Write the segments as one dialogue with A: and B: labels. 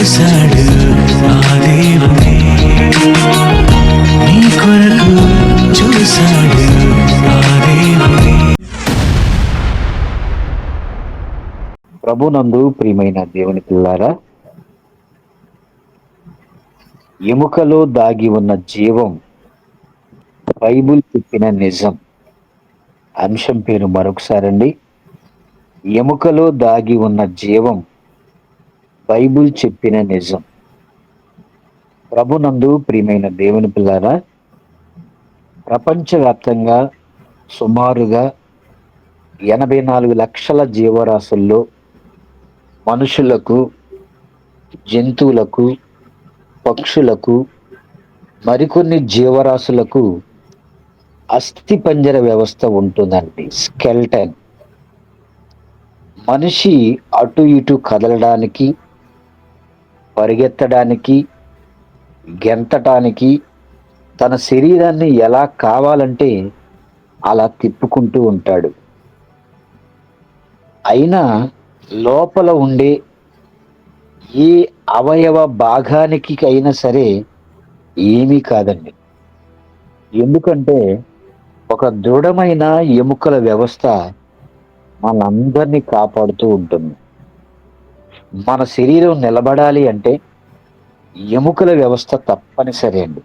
A: చూశాడు ఆ దేవుడే, నీ కొరకు చూశాడు ఆ దేవుడే.
B: ప్రభునందు ప్రియమైన దేవుని పిల్లారా, ఎముకలో దాగి ఉన్న జీవం బైబిల్ చెప్పిన నిజం. అంశం పేరు మరొకసారండి, ఎముకలో దాగి ఉన్న జీవం బైబిల్ చెప్పిన నిజం. ప్రభునందు ప్రియమైన దేవుని పిల్లారా, ప్రపంచవ్యాప్తంగా సుమారుగా 84 లక్షల జీవరాశుల్లో మనుషులకు, జంతువులకు, పక్షులకు, మరికొన్ని జీవరాశులకు అస్థిపంజర వ్యవస్థ ఉంటుందండి, స్కెల్టన్. మనిషి అటు ఇటు కదలడానికి, పరిగెత్తడానికి, గెంతటానికి తన శరీరాన్ని ఎలా కావాలంటే అలా తిప్పుకుంటూ ఉంటాడు. అయినా లోపల ఉండే ఏ అవయవ భాగానికి అయినా సరే ఏమీ కాదండి. ఎందుకంటే ఒక దృఢమైన ఎముకల వ్యవస్థ మనందరినీ కాపాడుతూ ఉంటుంది. మన శరీరం నిలబడాలి అంటే ఎముకల వ్యవస్థ తప్పనిసరి అండి.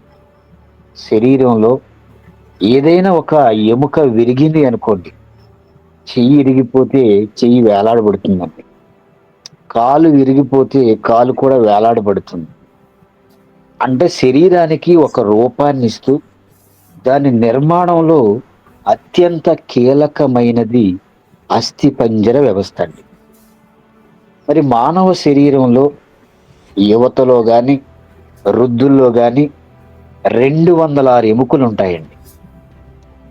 B: శరీరంలో ఏదైనా ఒక ఎముక విరిగింది అనుకోండి, చెయ్యి ఇరిగిపోతే చెయ్యి వేలాడబడుతుందండి, కాలు విరిగిపోతే కాలు కూడా వేలాడబడుతుంది. అంటే శరీరానికి ఒక రూపాన్ని ఇస్తూ దాని నిర్మాణంలో అత్యంత కీలకమైనది అస్థిపంజర వ్యవస్థ అండి. మరి మానవ శరీరంలో యువతలో కానీ వృద్ధుల్లో కానీ 206 ఎముకలు ఉంటాయండి.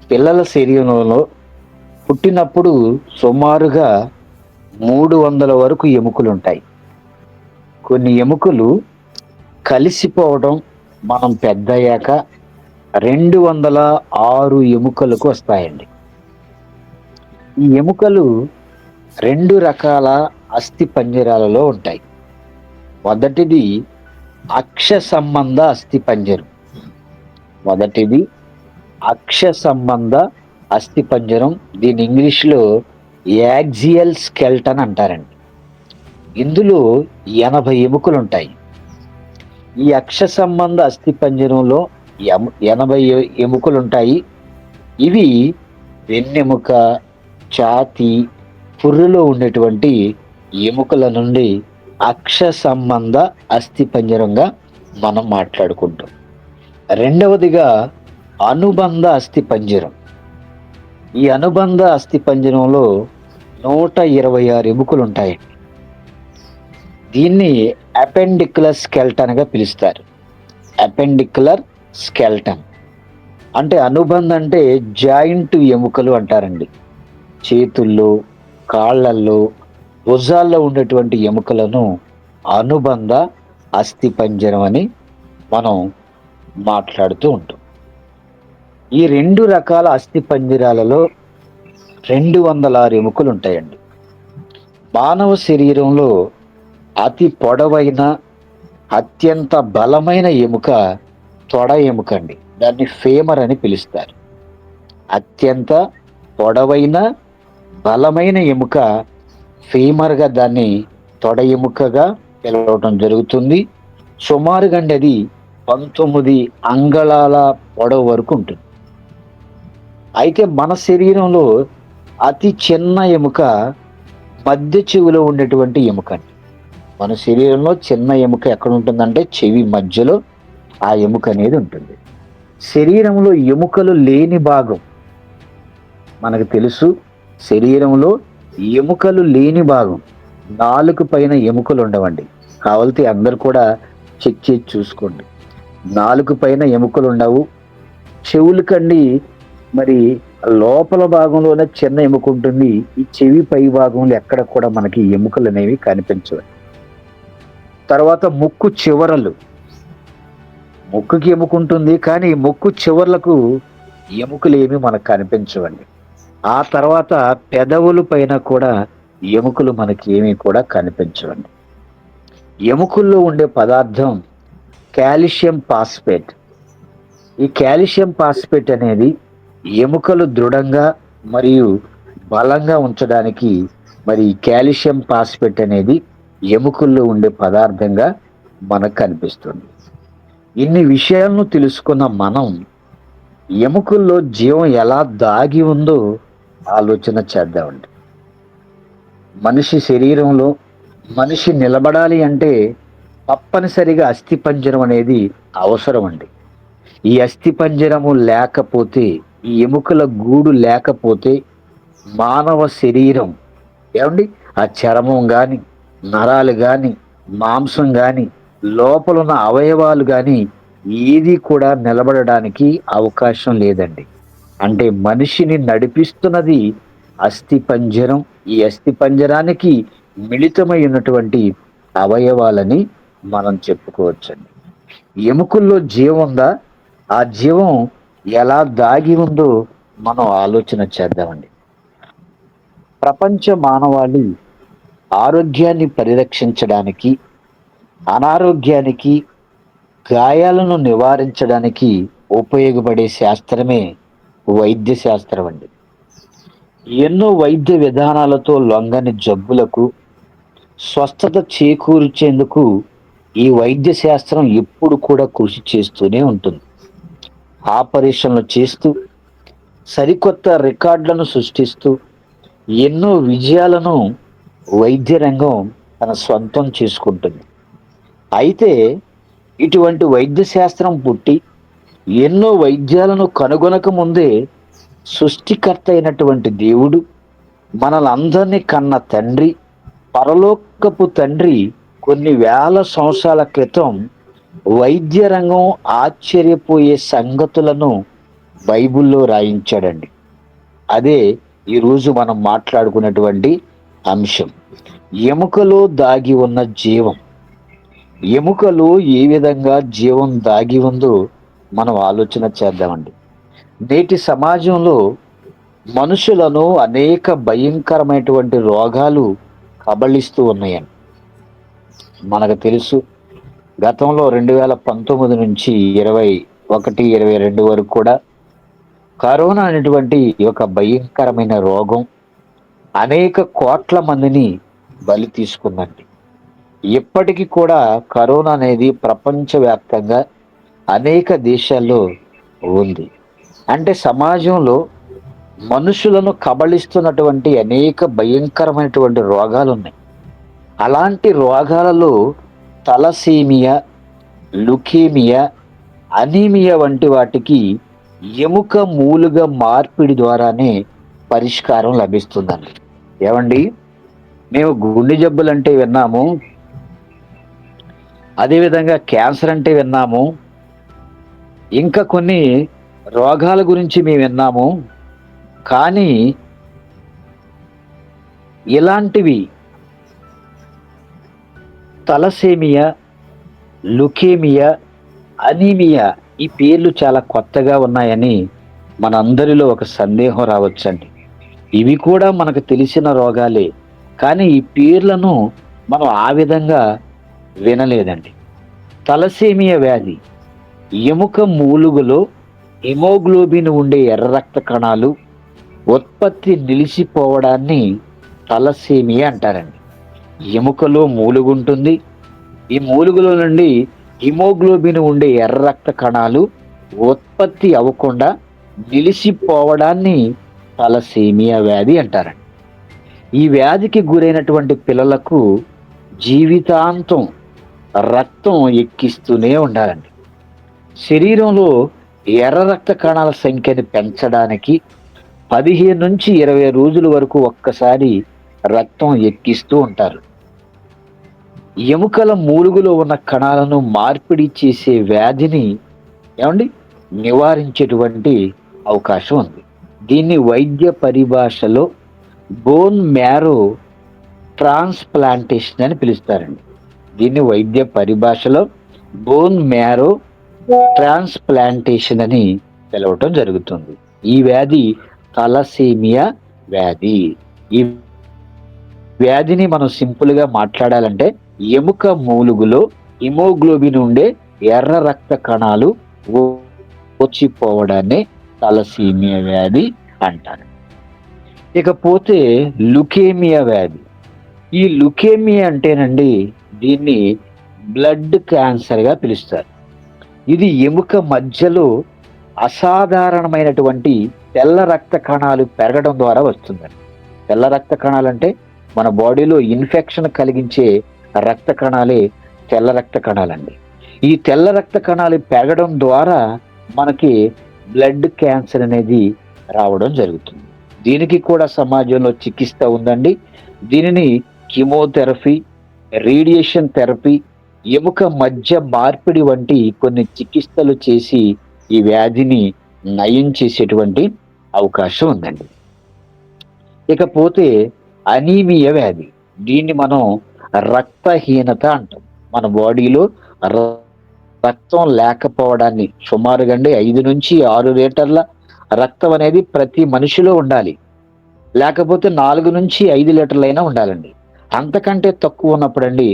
B: పిల్లల శరీరంలో పుట్టినప్పుడు సుమారుగా 300 వరకు ఎముకలు ఉంటాయి. కొన్ని ఎముకలు కలిసిపోవడం మనం పెద్దయ్యాక 206 ఎముకలకు వస్తాయండి. ఈ ఎముకలు 2 రకాల అస్థి పంజరాలలో ఉంటాయి. మొదటిది అక్ష సంబంధ అస్థి పంజరం. అస్థి పంజరం, దీని ఇంగ్లీష్లో యాక్సియల్ స్కెల్టన్ అంటారండి. ఇందులో 80 ఎముకలు ఉంటాయి. ఈ అక్ష సంబంధ అస్థి పంజరంలో 80 ఎముకలు ఉంటాయి. ఇవి వెన్నెముక, ఛాతీ, పుర్రెలో ఉండేటువంటి ఎముకల నుండి అక్ష సంబంధ అస్థి పంజరంగా మనం మాట్లాడుకుంటాం. రెండవదిగా అనుబంధ అస్థి పంజరం. ఈ అనుబంధ అస్థి పంజరంలో 126 ఎముకలు ఉంటాయి. దీన్ని అపెండిక్యులర్ స్కెల్టన్ గా పిలుస్తారు. అపెండిక్యులర్ స్కెల్టన్ అంటే అనుబంధ అంటే జాయింట్ ఎముకలు అంటారండి. చేతుల్లో, కాళ్ళల్లో, భుజాల్లో ఉండేటువంటి ఎముకలను అనుబంధ అస్థి పంజరం అని మనం మాట్లాడుతూ ఉంటాం. ఈ 2 రకాల అస్థి పంజరాలలో 206 ఎముకలు ఉంటాయండి. మానవ శరీరంలో అతి పొడవైన, అత్యంత బలమైన ఎముక తొడ ఎముక అండి. దాన్ని ఫేమర్ అని పిలుస్తారు. అత్యంత పొడవైన, బలమైన ఎముక ఫేమర్గా, దాన్ని తొడ ఎముకగా పిలవటం జరుగుతుంది. సుమారుగా అది 19 అంగుళాల పొడవు వరకు ఉంటుంది. అయితే మన శరీరంలో అతి చిన్న ఎముక మధ్య చెవిలో ఉండేటువంటి ఎముక అండి. మన శరీరంలో చిన్న ఎముక ఎక్కడ ఉంటుందంటే చెవి మధ్యలో ఆ ఎముక అనేది ఉంటుంది. శరీరంలో ఎముకలు లేని భాగం మనకు తెలుసు. శరీరంలో ఎముకలు లేని భాగం, నాలుక పైన ఎముకలు ఉండవండి. కావాలంటే అందరు కూడా చెక్ చేసి చూసుకోండి. నాలుక పైన ఎముకలు ఉండవు. చెవులకండి మరి లోపల భాగంలోనే చిన్న ఎముక ఉంటుంది. ఈ చెవి పై భాగంలో ఎక్కడ కూడా మనకి ఎముకలు అనేవి కనిపించవు. తర్వాత ముక్కు చివరలు, ముక్కుకి ఎముక ఉంటుంది కానీ ముక్కు చివర్లకు ఎముకలు ఏమి మనకు కనిపించవండి. ఆ తర్వాత పెదవుల పైన కూడా ఎముకలు మనకి ఏమీ కూడా కనిపించవండి. ఎముకల్లో ఉండే పదార్థం కాల్షియం ఫాస్ఫేట్. ఈ కాల్షియం ఫాస్ఫేట్ అనేది ఎముకలు దృఢంగా మరియు బలంగా ఉంచడానికి మరి ఈ కాల్షియం ఫాస్ఫేట్ అనేది ఎముకల్లో ఉండే పదార్థంగా మనకు కనిపిస్తుంది. ఇన్ని విషయాలను తెలుసుకున్న మనం ఎముకల్లో జీవం ఎలా దాగి ఉందో ఆలోచన చేద్దామండి. మనిషి శరీరంలో మనిషి నిలబడాలి అంటే తప్పనిసరిగా అస్థిపంజరం అనేది అవసరం అండి. ఈ అస్థిపంజరము లేకపోతే, ఈ ఎముకల గూడు లేకపోతే మానవ శరీరం ఏమండి ఆ చర్మం కానీ, నరాలు కానీ, మాంసం కానీ, లోపలున్న అవయవాలు కానీ ఏది కూడా నిలబడడానికి అవకాశం లేదండి. అంటే మనిషిని నడిపిస్తున్నది అస్థిపంజరం. ఈ అస్థిపంజరానికి మిళితమై ఉన్నటువంటి అవయవాలని మనం చెప్పుకోవచ్చండి. ఎముకల్లో జీవం ఉందా? ఆ జీవం ఎలా దాగి ఉందో మనం ఆలోచన చేద్దామండి. ప్రపంచ మానవాళి ఆరోగ్యాన్ని పరిరక్షించడానికి, అనారోగ్యానికి, గాయాలను నివారించడానికి ఉపయోగపడే శాస్త్రమే వైద్య శాస్త్రం అండి. ఎన్నో వైద్య విధానాలతో లొంగని జబ్బులకు స్వస్థత చేకూర్చేందుకు ఈ వైద్య శాస్త్రం ఎప్పుడు కూడా కృషి చేస్తూనే ఉంటుంది. ఆపరేషన్లు చేస్తూ, సరికొత్త రికార్డులను సృష్టిస్తూ ఎన్నో విజయాలను వైద్య రంగం తన సొంతం చేసుకుంటుంది. అయితే ఇటువంటి వైద్య శాస్త్రం పుట్టి ఎన్నో వైద్యాలను కనుగొనక ముందే సృష్టికర్త అయినటువంటి దేవుడు, మనలందరినీ కన్న తండ్రి, పరలోకపు తండ్రి కొన్ని వేల సంవత్సరాల క్రితం వైద్య రంగం ఆశ్చర్యపోయే సంగతులను బైబిల్లో రాయించాడండి. అదే ఈరోజు మనం మాట్లాడుకున్నటువంటి అంశం, ఎముకలో దాగి ఉన్న జీవం. ఎముకలో ఏ విధంగా జీవం దాగి ఉందో మనం ఆలోచన చేద్దామండి. నేటి సమాజంలో మనుషులను అనేక భయంకరమైనటువంటి రోగాలు కబళిస్తూ ఉన్నాయని మనకు తెలుసు. గతంలో 2019 నుంచి 21, 22 వరకు కూడా కరోనా అనేటువంటి ఒక భయంకరమైన రోగం అనేక కోట్ల మందిని బలి తీసుకుందండి. ఇప్పటికీ కూడా కరోనా అనేది ప్రపంచవ్యాప్తంగా అనేక దేశాల్లో ఉంది. అంటే సమాజంలో మనుషులను కబళిస్తున్నటువంటి అనేక భయంకరమైనటువంటి రోగాలు ఉన్నాయి. అలాంటి రోగాలలో తలసీమియా, లుకేమియా, అనీమియా వంటి వాటికి ఎముక మూలుగ మార్పిడి ద్వారానే పరిష్కారం లభిస్తుందండి. ఏమండి, మేము గుండె జబ్బులు అంటే విన్నాము, అదేవిధంగా క్యాన్సర్ అంటే విన్నాము, ఇంకా కొన్ని రోగాల గురించి మేము విన్నాము. కానీ ఇలాంటివి తలసేమియా, లుకేమియా, అనీమియా ఈ పేర్లు చాలా కొత్తగా ఉన్నాయని మనందరిలో ఒక సందేహం రావచ్చండి. ఇవి కూడా మనకు తెలిసిన రోగాలే, కానీ ఈ పేర్లను మనం ఆ విధంగా వినలేదండి. తలసేమియా వ్యాధి ఎముక మూలుగులో హిమోగ్లోబిన్ ఉండే ఎర్ర రక్త కణాలు ఉత్పత్తి నిలిచిపోవడాన్ని తలసేమియా అంటారండి. ఎముకలో మూలుగుంటుంది. ఈ మూలుగులో నుండి హిమోగ్లోబిన్ ఉండే ఎర్ర రక్త కణాలు ఉత్పత్తి అవ్వకుండా నిలిచిపోవడాన్ని తలసేమియా వ్యాధి అంటారండి. ఈ వ్యాధికి గురైనటువంటి పిల్లలకు జీవితాంతం రక్తం ఎక్కిస్తూనే ఉండాలండి. శరీరంలో ఎర్ర రక్త కణాల సంఖ్యని పెంచడానికి 15 నుంచి 20 రోజుల వరకు ఒక్కసారి రక్తం ఎక్కిస్తూ ఉంటారు. ఎముకల మూలుగులో ఉన్న కణాలను మార్పిడి చేసే వ్యాధిని నివారించేటువంటి అవకాశం ఉంది. దీన్ని వైద్య పరిభాషలో బోన్ మ్యారో ట్రాన్స్ప్లాంటేషన్ అని పిలుస్తారండి. దీన్ని వైద్య పరిభాషలో బోన్ మ్యారో ట్రాన్స్ప్లాంటేషన్ అని పిలవటం జరుగుతుంది. ఈ వ్యాధి తలసేమియా వ్యాధి. ఈ వ్యాధిని మనం సింపుల్గా మాట్లాడాలంటే ఎముక మూలుగులో హిమోగ్లోబిన్ ఉండే ఎర్ర రక్త కణాలు వచ్చిపోవడాన్ని తలసీమియా వ్యాధి అంటారు. ఇకపోతే లుకేమియా వ్యాధి. ఈ లుకేమియా అంటేనండి దీన్ని బ్లడ్ క్యాన్సర్ గా పిలుస్తారు. ఇది ఎముక మధ్యలో అసాధారణమైనటువంటి తెల్ల రక్త కణాలు పెరగడం ద్వారా వస్తుందండి. తెల్ల రక్త కణాలు అంటే మన బాడీలో ఇన్ఫెక్షన్ కలిగించే రక్త కణాలే తెల్ల రక్త కణాలండి. ఈ తెల్ల రక్త కణాలు పెరగడం ద్వారా మనకి బ్లడ్ క్యాన్సర్ అనేది రావడం జరుగుతుంది. దీనికి కూడా సమాజంలో చికిత్స ఉందండి. దీనిని కీమోథెరపీ, రేడియేషన్ థెరపీ, ఎముక మధ్య మార్పిడి వంటి కొన్ని చికిత్సలు చేసి ఈ వ్యాధిని నయం చేసేటువంటి అవకాశం ఉందండి. ఇకపోతే అనీమియా వ్యాధి. దీన్ని మనం రక్తహీనత అంటాం. మన బాడీలో రక్తం లేకపోవడాన్ని సుమారుగా 5 నుంచి 6 లీటర్ల రక్తం అనేది ప్రతి మనిషిలో ఉండాలి. లేకపోతే 4 నుంచి 5 లీటర్లైనా ఉండాలండి. అంతకంటే తక్కువ ఉన్నప్పుడండి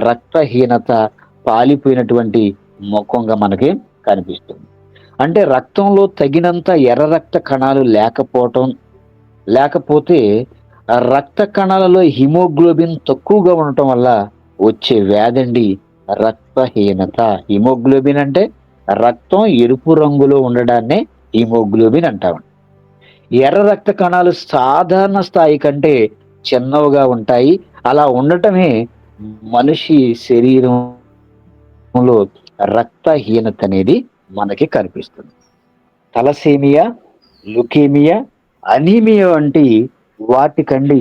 B: రక్తహీనత, పాలిపోయినటువంటి ముఖంగా మనకి కనిపిస్తుంది. అంటే రక్తంలో తగినంత ఎర్ర రక్త కణాలు లేకపోతే రక్త కణాలలో హిమోగ్లోబిన్ తక్కువగా ఉండటం వల్ల వచ్చే వ్యాధండి రక్తహీనత. హిమోగ్లోబిన్ అంటే రక్తం ఎరుపు రంగులో ఉండడాన్నే హిమోగ్లోబిన్ అంటామండి. ఎర్ర రక్త కణాలు సాధారణ స్థాయి కంటే చిన్నవిగా ఉంటాయి. అలా ఉండటమే మనిషి శరీరంలో రక్తహీనత అనేది మనకి కనిపిస్తుంది. తలసేమియా, లుకేమియా, అనీమియా వంటి వాటికండి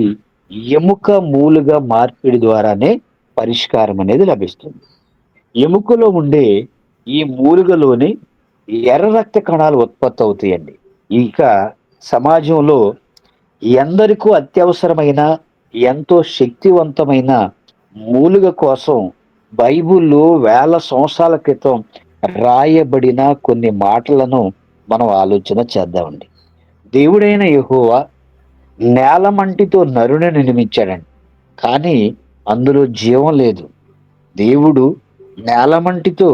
B: ఎముక మూలుగా మార్పిడి ద్వారానే పరిష్కారం అనేది లభిస్తుంది. ఎముకలో ఉండే ఈ మూలుగలోని ఎర్ర రక్త కణాలు ఉత్పత్తి అవుతాయండి. ఇంకా సమాజంలో ఎందరికీ అత్యవసరమైన ఎంతో శక్తివంతమైన మూలుగ కోసం బైబిల్లో వేల సంవత్సరాల క్రితం రాయబడిన కొన్ని మాటలను మనం ఆలోచన చేద్దామండి. దేవుడైన యెహోవా నేలమంటితో నరుని నిర్మించాడండి, కానీ అందులో జీవం లేదు. దేవుడు నేలమంటితో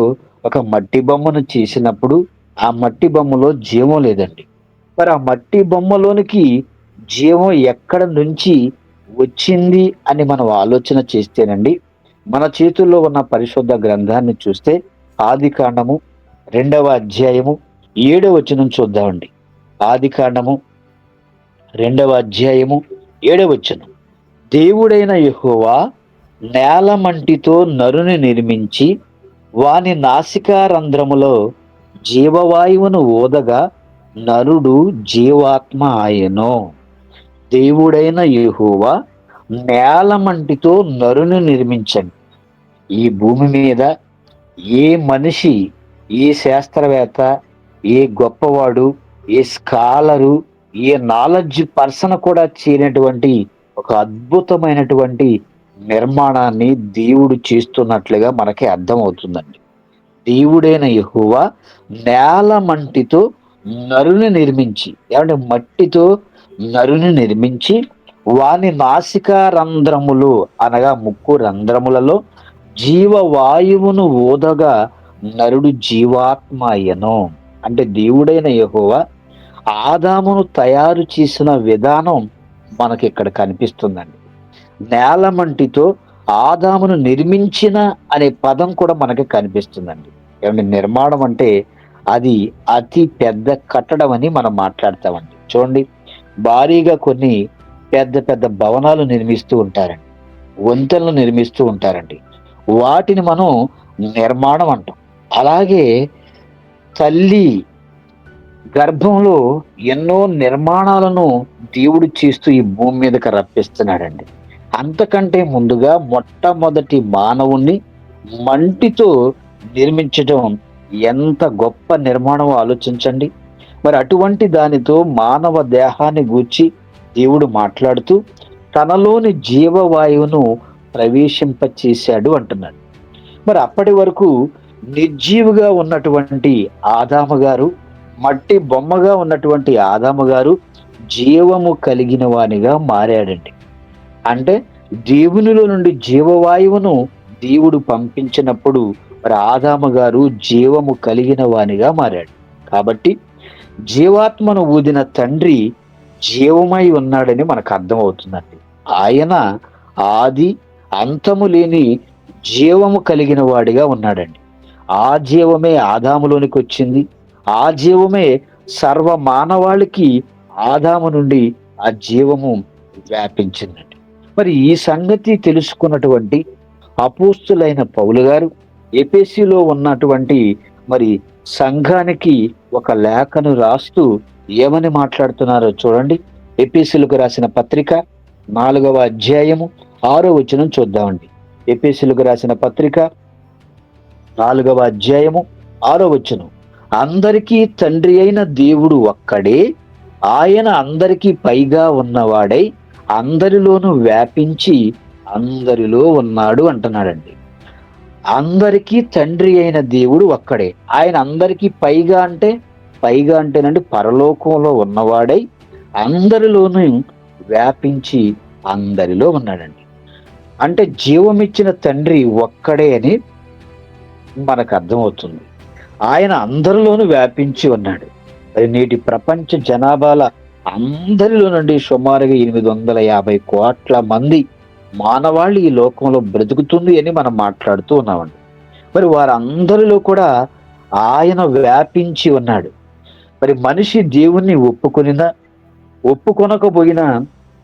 B: ఒక మట్టి బొమ్మను చేసినప్పుడు ఆ మట్టి బొమ్మలో జీవం లేదండి. మరి ఆ మట్టి బొమ్మలోనికి జీవం ఎక్కడ నుంచి వచ్చింది అని మనం ఆలోచన చేస్తేనండి, మన చేతుల్లో ఉన్న పరిశుద్ధ గ్రంథాన్ని చూస్తే ఆదికాండము 2వ అధ్యాయము 7వ వచనం చూద్దామండి. ఆదికాండము 2వ అధ్యాయము 7వ వచనం. దేవుడైన యెహోవా నేలమంటితో నరుని నిర్మించి వాని నాసికారంధ్రములో జీవవాయువును ఊదగా నరుడు జీవాత్మ ఆయను. దేవుడైన యెహోవా నేలమంటితో నరుని నిర్మించండి. ఈ భూమి మీద ఏ మనిషి, ఏ శాస్త్రవేత్త, ఏ గొప్పవాడు, ఏ స్కాలరు, ఏ నాలెడ్జ్ పర్సన్ కూడా చేయనటువంటి ఒక అద్భుతమైనటువంటి నిర్మాణాన్ని దేవుడు చేస్తున్నట్లుగా మనకి అర్థమవుతుందండి. దేవుడైన యెహోవా నేలమంటితో నరుని నిర్మించి, ఏమంటే మట్టితో నరుని నిర్మించి వాని నాసికా రంధ్రములు అనగా ముక్కు రంధ్రములలో జీవవాయువును ఊదగా నరుడు జీవాత్మ అయ్యను. అంటే దేవుడైన యెహోవా ఆదామును తయారు చేసిన విధానం మనకి ఇక్కడ కనిపిస్తుందండి. నేలమంటితో ఆదామును నిర్మించిన అనే పదం కూడా మనకి కనిపిస్తుందండి. ఏమంటే నిర్మాణం అంటే అది అతి పెద్ద కట్టడం అని మనం మాట్లాడతామండి. చూడండి, భారీగా కొన్ని పెద్ద పెద్ద భవనాలు నిర్మిస్తూ ఉంటారండి, వంతెనలు నిర్మిస్తూ ఉంటారండి. వాటిని మనం నిర్మాణం అంటాం. అలాగే తల్లి గర్భంలో ఎన్నో నిర్మాణాలను దేవుడు చేస్తూ ఈ భూమి మీదకి రప్పిస్తున్నాడండి. అంతకంటే ముందుగా మొట్టమొదటి మానవుణ్ణి మంటితో నిర్మించడం ఎంత గొప్ప నిర్మాణం ఆలోచించండి. మరి అటువంటి దానితో మానవ దేహాన్ని గూర్చి దేవుడు మాట్లాడుతూ తనలోని జీవవాయువును ప్రవేశింపచేశాడు అంటున్నాడు. మరి అప్పటి వరకు నిర్జీవిగా ఉన్నటువంటి ఆదాము గారు, మట్టి బొమ్మగా ఉన్నటువంటి ఆదాము గారు జీవము కలిగిన వానిగా మారాడండి. అంటే దేవునిలో నుండి జీవవాయువును దేవుడు పంపించినప్పుడు మరి ఆదాము గారు జీవము కలిగిన వానిగా మారాడు. కాబట్టి జీవాత్మను ఊదిన తండ్రి జీవమై ఉన్నాడని మనకు అర్థమవుతుందండి. ఆయన ఆది అంతము లేని జీవము కలిగిన వాడిగా ఉన్నాడండి. ఆ జీవమే ఆదాములోనికి వచ్చింది. ఆ జీవమే సర్వ మానవాళికి ఆదాము నుండి ఆ జీవము వ్యాపించిందండి. మరి ఈ సంగతి తెలుసుకున్నటువంటి అపోస్తులైన పౌలు గారు ఎఫెసీలో ఉన్నటువంటి మరి సంఘానికి ఒక లేఖను రాస్తూ ఏమని మాట్లాడుతున్నారో చూడండి. ఎఫెసీలకు రాసిన పత్రిక 4వ అధ్యాయము 6వ వచనం చూద్దామండి. ఎఫెసీలకు రాసిన పత్రిక 4వ అధ్యాయము 6వ వచనం. అందరికీ తండ్రి అయిన దేవుడు ఒక్కడే, ఆయన అందరికీ పైగా ఉన్నవాడై అందరిలోనూ వ్యాపించి అందరిలో ఉన్నాడు అంటున్నాడండి. అందరికీ తండ్రి అయిన దేవుడు ఒక్కడే, ఆయన అందరికీ పైగా అంటేనండి పరలోకంలో ఉన్నవాడై అందరిలోనూ వ్యాపించి అందరిలో ఉన్నాడండి. అంటే జీవమిచ్చిన తండ్రి ఒక్కడే అని మనకు అర్థమవుతుంది. ఆయన అందరిలోనూ వ్యాపించి ఉన్నాడు. మరి నేటి ప్రపంచ జనాభాల అందరిలో నుండి సుమారుగా 850 కోట్ల మంది మానవాళి ఈ లోకంలో బ్రతుకుతుంది అని మనం మాట్లాడుతూ ఉన్నామండి. మరి వారందరిలో కూడా ఆయన వ్యాపించి ఉన్నాడు. మరి మనిషి దేవుణ్ణి ఒప్పుకొనకపోయినా,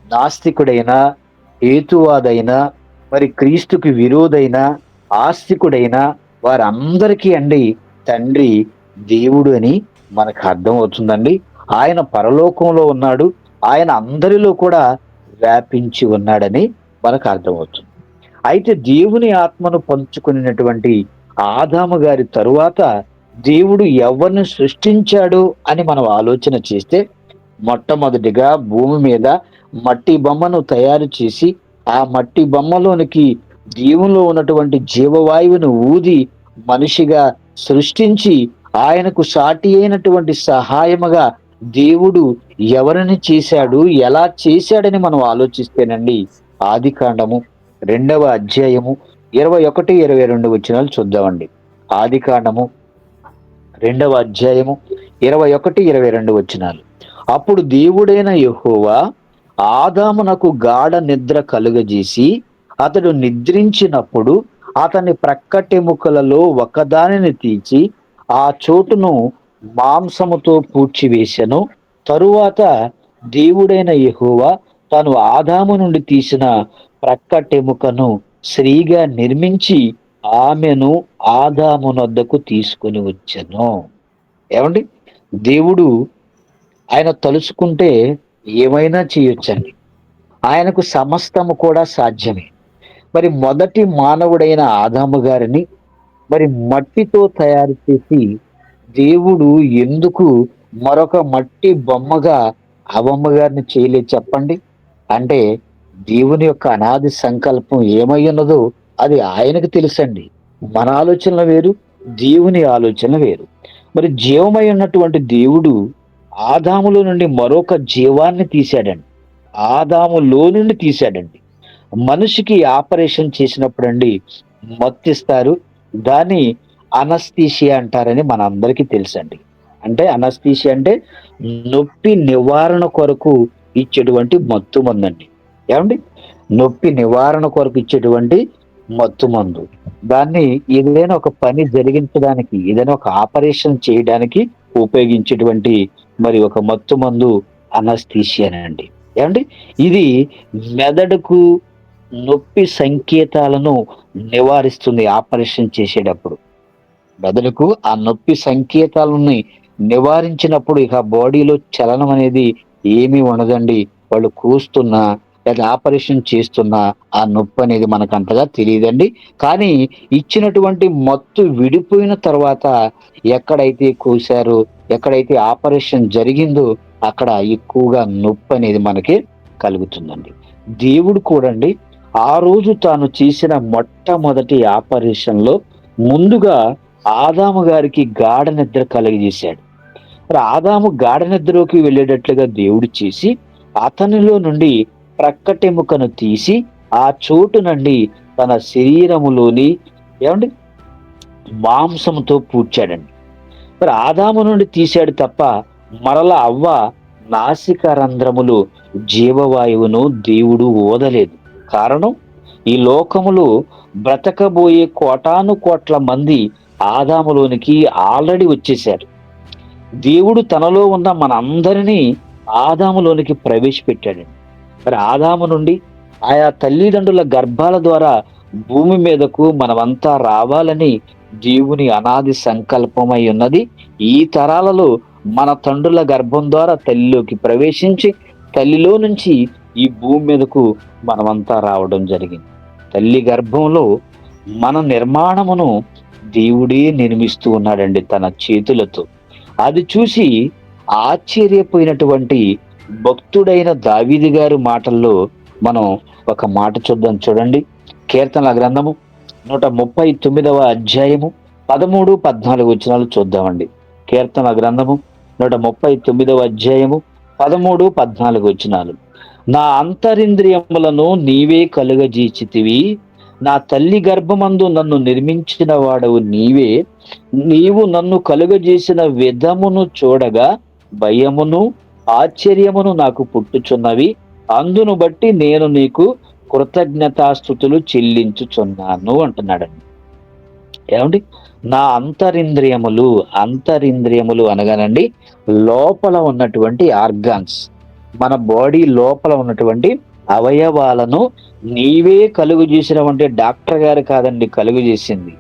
B: నాస్తికుడైనా, హేతువాదైనా, మరి క్రీస్తుకి విరోధైన, ఆస్తికుడైనా వారందరికీ అండి తండ్రి దేవుడు అని మనకు అర్థమవుతుందండి. ఆయన పరలోకంలో ఉన్నాడు, ఆయన అందరిలో కూడా వ్యాపించి ఉన్నాడని మనకు అర్థమవుతుంది. అయితే దేవుని ఆత్మను పంచుకున్నటువంటి ఆదాము గారి తరువాత దేవుడు ఎవరిని సృష్టించాడు అని మనం ఆలోచన చేస్తే, మొట్టమొదటిగా భూమి మీద మట్టి బొమ్మను తయారు చేసి ఆ మట్టి బొమ్మలోనికి దేవునిలో ఉన్నటువంటి జీవవాయువును ఊది మనిషిగా సృష్టించి ఆయనకు సాటి అయినటువంటి సహాయముగా దేవుడు ఎవరిని చేశాడు, ఎలా చేశాడని మనం ఆలోచిస్తేనండి ఆదికాండము 2వ అధ్యాయము 21, 22 వచనాలు చూద్దామండి. ఆదికాండము 2వ అధ్యాయము 21, 22 వచనాలు. అప్పుడు దేవుడైన యెహోవా ఆదామునకు గాఢ నిద్ర కలుగజేసి అతడు నిద్రించినప్పుడు అతని ప్రక్కటెముకలలో ఒకదానిని తీసి ఆ చోటును మాంసముతో పూడ్చివేసెను. తరువాత దేవుడైన యెహోవా తాను ఆదాము నుండి తీసిన ప్రక్కటెముకను స్త్రీగా నిర్మించి ఆమెను ఆదామునొద్దకు తీసుకుని వచ్చెను. ఏమండి, దేవుడు ఆయన తలుచుకుంటే ఏమైనా చేయొచ్చండి. ఆయనకు సమస్తము కూడా సాధ్యమే. మరి మొదటి మానవుడైన ఆదాము గారిని మరి మట్టితో తయారు చేసి దేవుడు ఎందుకు మరొక మట్టి బొమ్మగా అవ్వమ్మ గారిని చేయలేదు చెప్పండి? అంటే దేవుని యొక్క అనాది సంకల్పం ఏమై ఉన్నదో అది ఆయనకు తెలుసండి. మన ఆలోచనలు వేరు, దేవుని ఆలోచన వేరు. మరి జీవమై ఉన్నటువంటి దేవుడు ఆదాములో నుండి మరొక జీవాన్ని తీశాడండి. ఆదాములో నుండి తీశాడండి. మనిషికి ఆపరేషన్ చేసినప్పుడు అండి మత్తిస్తారు, దాన్ని అనస్థీషియా అంటారని మన అందరికీ తెలుసండి. అంటే అనస్థీషియా అంటే నొప్పి నివారణ కొరకు ఇచ్చేటువంటి మత్తు మందు అండి. ఏమండి, నొప్పి నివారణ కొరకు ఇచ్చేటువంటి మత్తు మందు. దాన్ని ఏదైనా ఒక పని జరిగించడానికి, ఏదైనా ఒక ఆపరేషన్ చేయడానికి ఉపయోగించేటువంటి మరి ఒక మత్తు మందు అనస్థీషియా అండి. ఏమండి, ఇది మెదడుకు నొప్పి సంకేతాలను నివారిస్తుంది. ఆపరేషన్ చేసేటప్పుడు మెదడుకు ఆ నొప్పి సంకేతాలని నివారించినప్పుడు ఇక బాడీలో చలనం అనేది ఏమీ ఉండదండి. వాళ్ళు కూస్తున్నా లేదా ఆపరేషన్ చేస్తున్నా ఆ నొప్పి అనేది మనకు అంతగా తెలియదండి. కానీ ఇచ్చినటువంటి మత్తు విడిపోయిన తర్వాత ఎక్కడైతే కోసారో, ఎక్కడైతే ఆపరేషన్ జరిగిందో అక్కడ ఎక్కువగా నొప్పి అనేది మనకి కలుగుతుందండి. దేవుడు కూడండి ఆ రోజు తాను చేసిన మొట్టమొదటి ఆపరేషన్లో ముందుగా ఆదాము గారికి గాఢ నిద్ర కలిగజేశాడు. మరి ఆదాము గాఢ నిద్రలోకి వెళ్ళేటట్లుగా దేవుడు చేసి అతనిలో నుండి ప్రక్కటెముకను తీసి ఆ చోటు నుండి తన శరీరములోని ఏమండి మాంసంతో పూడ్చాడండి. మరి ఆదాము నుండి తీశాడు తప్ప మరలా అవ్వ నాసిక రంధ్రములు జీవవాయువును దేవుడు ఓదలేదు. కారణం, ఈ లోకములో బ్రతకబోయే కోటాను కోట్ల మంది ఆదాములోనికి ఆల్రెడీ వచ్చేశారు. దేవుడు తనలో ఉన్న మనందరినీ ఆదాములోనికి ప్రవేశపెట్టాడండి. మరి ఆదాము నుండి ఆయా తల్లిదండ్రుల గర్భాల ద్వారా భూమి మీదకు మనమంతా రావాలని దేవుని అనాది సంకల్పమై ఉన్నది. ఈ తరాలలో మన తండ్రుల గర్భం ద్వారా తల్లిలోకి ప్రవేశించి తల్లిలో నుంచి ఈ భూమి మీదకు మనమంతా రావడం జరిగింది. తల్లి గర్భంలో మన నిర్మాణమును దేవుడే నిర్మిస్తూ ఉన్నాడండి తన చేతులతో. అది చూసి ఆశ్చర్యపోయినటువంటి భక్తుడైన దావీదు గారి మాటల్లో మనం ఒక మాట చూద్దాం. చూడండి, కీర్తనల గ్రంథము 139వ అధ్యాయము 13, 14 వచనాలు చూద్దామండి. కీర్తన గ్రంథము 139వ అధ్యాయము 13, 14 వచనాలు. నా అంతరింద్రియములను నీవే కలుగజేచితివి, నా తల్లి గర్భమందు నన్ను నిర్మించిన వాడవు నీవే. నీవు నన్ను కలుగజేసిన విధమును చూడగా భయమును ఆశ్చర్యమును నాకు పుట్టుచున్నవి. అందును బట్టి నేను నీకు కృతజ్ఞతాస్తుతులు చెల్లించుచున్నాను అంటున్నాడండి. ఏమండి, నా అంతరింద్రియములు అనగానండి లోపల ఉన్నటువంటి ఆర్గాన్స్, మన బాడీ లోపల ఉన్నటువంటి అవయవాలను నీవే కలుగు చేసినవంటే డాక్టర్ గారు కాదండి కలుగు చేసింది,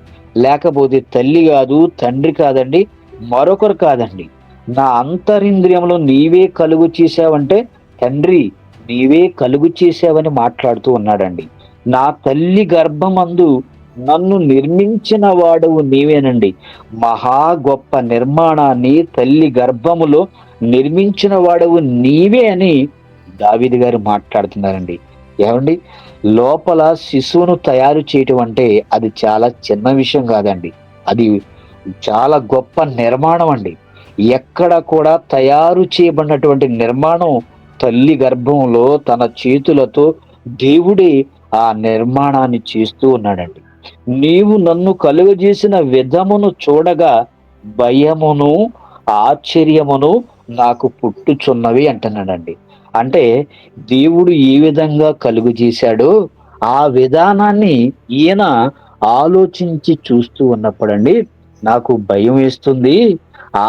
B: లేకపోతే తల్లి కాదు, తండ్రి కాదండి, మరొకరు కాదండి. నా అంతరింద్రియములు నీవే కలుగు చేసావంటే తండ్రి నీవే కలుగు చేసావని మాట్లాడుతూ ఉన్నాడండి. నా తల్లి గర్భమందు నన్ను నిర్మించిన వాడవు నీవేనండి. మహా గొప్ప నిర్మాణాన్ని తల్లి గర్భములో నిర్మించిన వాడవు నీవే అని దావీదు గారు మాట్లాడుతున్నారండి. ఏమండి, లోపల శిశువును తయారు చేయటం అంటే అది చాలా చిన్న విషయం కాదండి, అది చాలా గొప్ప నిర్మాణం అండి. ఎక్కడ కూడా తయారు చేయబడినటువంటి నిర్మాణం తల్లి గర్భంలో తన చేతులతో దేవుడే ఆ నిర్మాణాన్ని చేస్తూ ఉన్నాడండి. నీవు నన్ను కలుగజేసిన విధమును చూడగా భయమును ఆశ్చర్యమును నాకు పుట్టుచున్నవి అంటున్నాడండి. అంటే దేవుడు ఏ విధంగా కలుగు చేశాడో ఆ విధానాన్ని ఈయన ఆలోచించి చూస్తూ ఉన్నప్పుడండి నాకు భయం వేస్తుంది,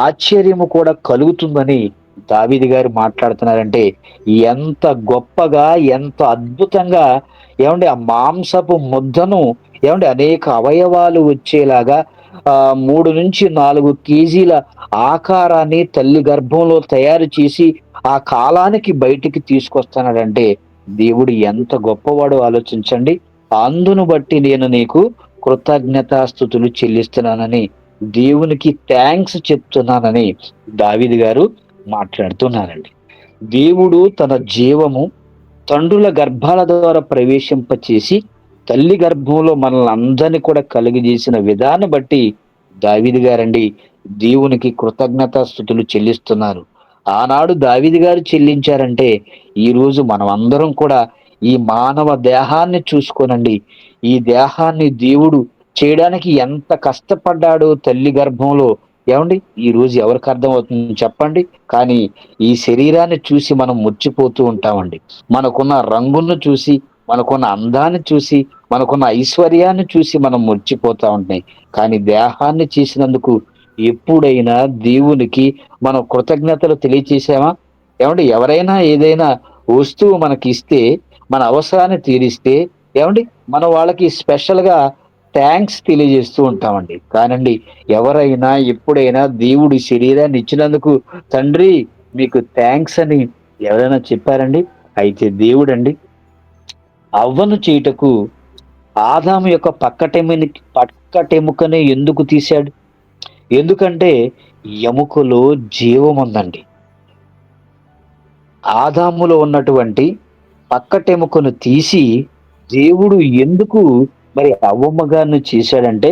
B: ఆశ్చర్యము కూడా కలుగుతుందని దావీదు గారు మాట్లాడుతున్నారంటే ఎంత గొప్పగా, ఎంత అద్భుతంగా ఏమండి ఆ మాంసపు ముద్దను ఏమండి అనేక అవయవాలు వచ్చేలాగా 3 నుంచి 4 కేజీల ఆకారాన్ని తల్లి గర్భంలో తయారు చేసి ఆ కాలానికి బయటికి తీసుకొస్తున్నాడంటే దేవుడు ఎంత గొప్పవాడో ఆలోచించండి. అందును బట్టి నేను నీకు కృతజ్ఞతాస్తుతులు చెల్లిస్తున్నానని, దేవునికి థ్యాంక్స్ చెప్తున్నానని దావీదు గారు మాట్లాడుతున్నారండి. దేవుడు తన జీవము తండ్రుల గర్భాల ద్వారా ప్రవేశింపచేసి తల్లి గర్భంలో మనల్ని అందరినీ కూడా కలిగజేసిన విధానం బట్టి దావీదు గారండి దేవునికి కృతజ్ఞతాస్తుతులు చెల్లిస్తున్నారు. ఆనాడు దావీదు గారు చెల్లించారంటే ఈ రోజు మనం అందరం కూడా ఈ మానవ దేహాన్ని చూసుకోనండి, ఈ దేహాన్ని దేవుడు చేయడానికి ఎంత కష్టపడ్డాడో తల్లి గర్భంలో. ఏమండి, ఈ రోజు ఎవరికి అర్థమవుతుంది చెప్పండి? కానీ ఈ శరీరాన్ని చూసి మనం ముచ్చిపోతూ ఉంటామండి. మనకున్న రంగును చూసి, మనకున్న అందాన్ని చూసి, మనకున్న ఐశ్వర్యాన్ని చూసి మనం మురిచిపోతా ఉంటాయి. కానీ దేహాన్ని చేసినందుకు ఎప్పుడైనా దేవునికి మనం కృతజ్ఞతలు తెలియచేసామా? ఏమండి, ఎవరైనా ఏదైనా వస్తువు మనకి ఇస్తే, మన అవసరాన్ని తీరిస్తే ఏమండి మనం వాళ్ళకి స్పెషల్గా థ్యాంక్స్ తెలియజేస్తూ ఉంటామండి. కానండి ఎవరైనా ఎప్పుడైనా దేవుడి శరీరాన్ని ఇచ్చినందుకు తండ్రి మీకు థ్యాంక్స్ అని ఎవరైనా చెప్పారండి? అయితే దేవుడండి అవ్వను చేయుటకు ఆదాము యొక్క పక్కటెముకనే ఎందుకు తీశాడు? ఎందుకంటే ఎముకలో జీవం ఉందండి. ఆదాములో ఉన్నటువంటి పక్కటెముకను తీసి దేవుడు ఎందుకు మరి అవ్వమ్మ గారిని చేశాడంటే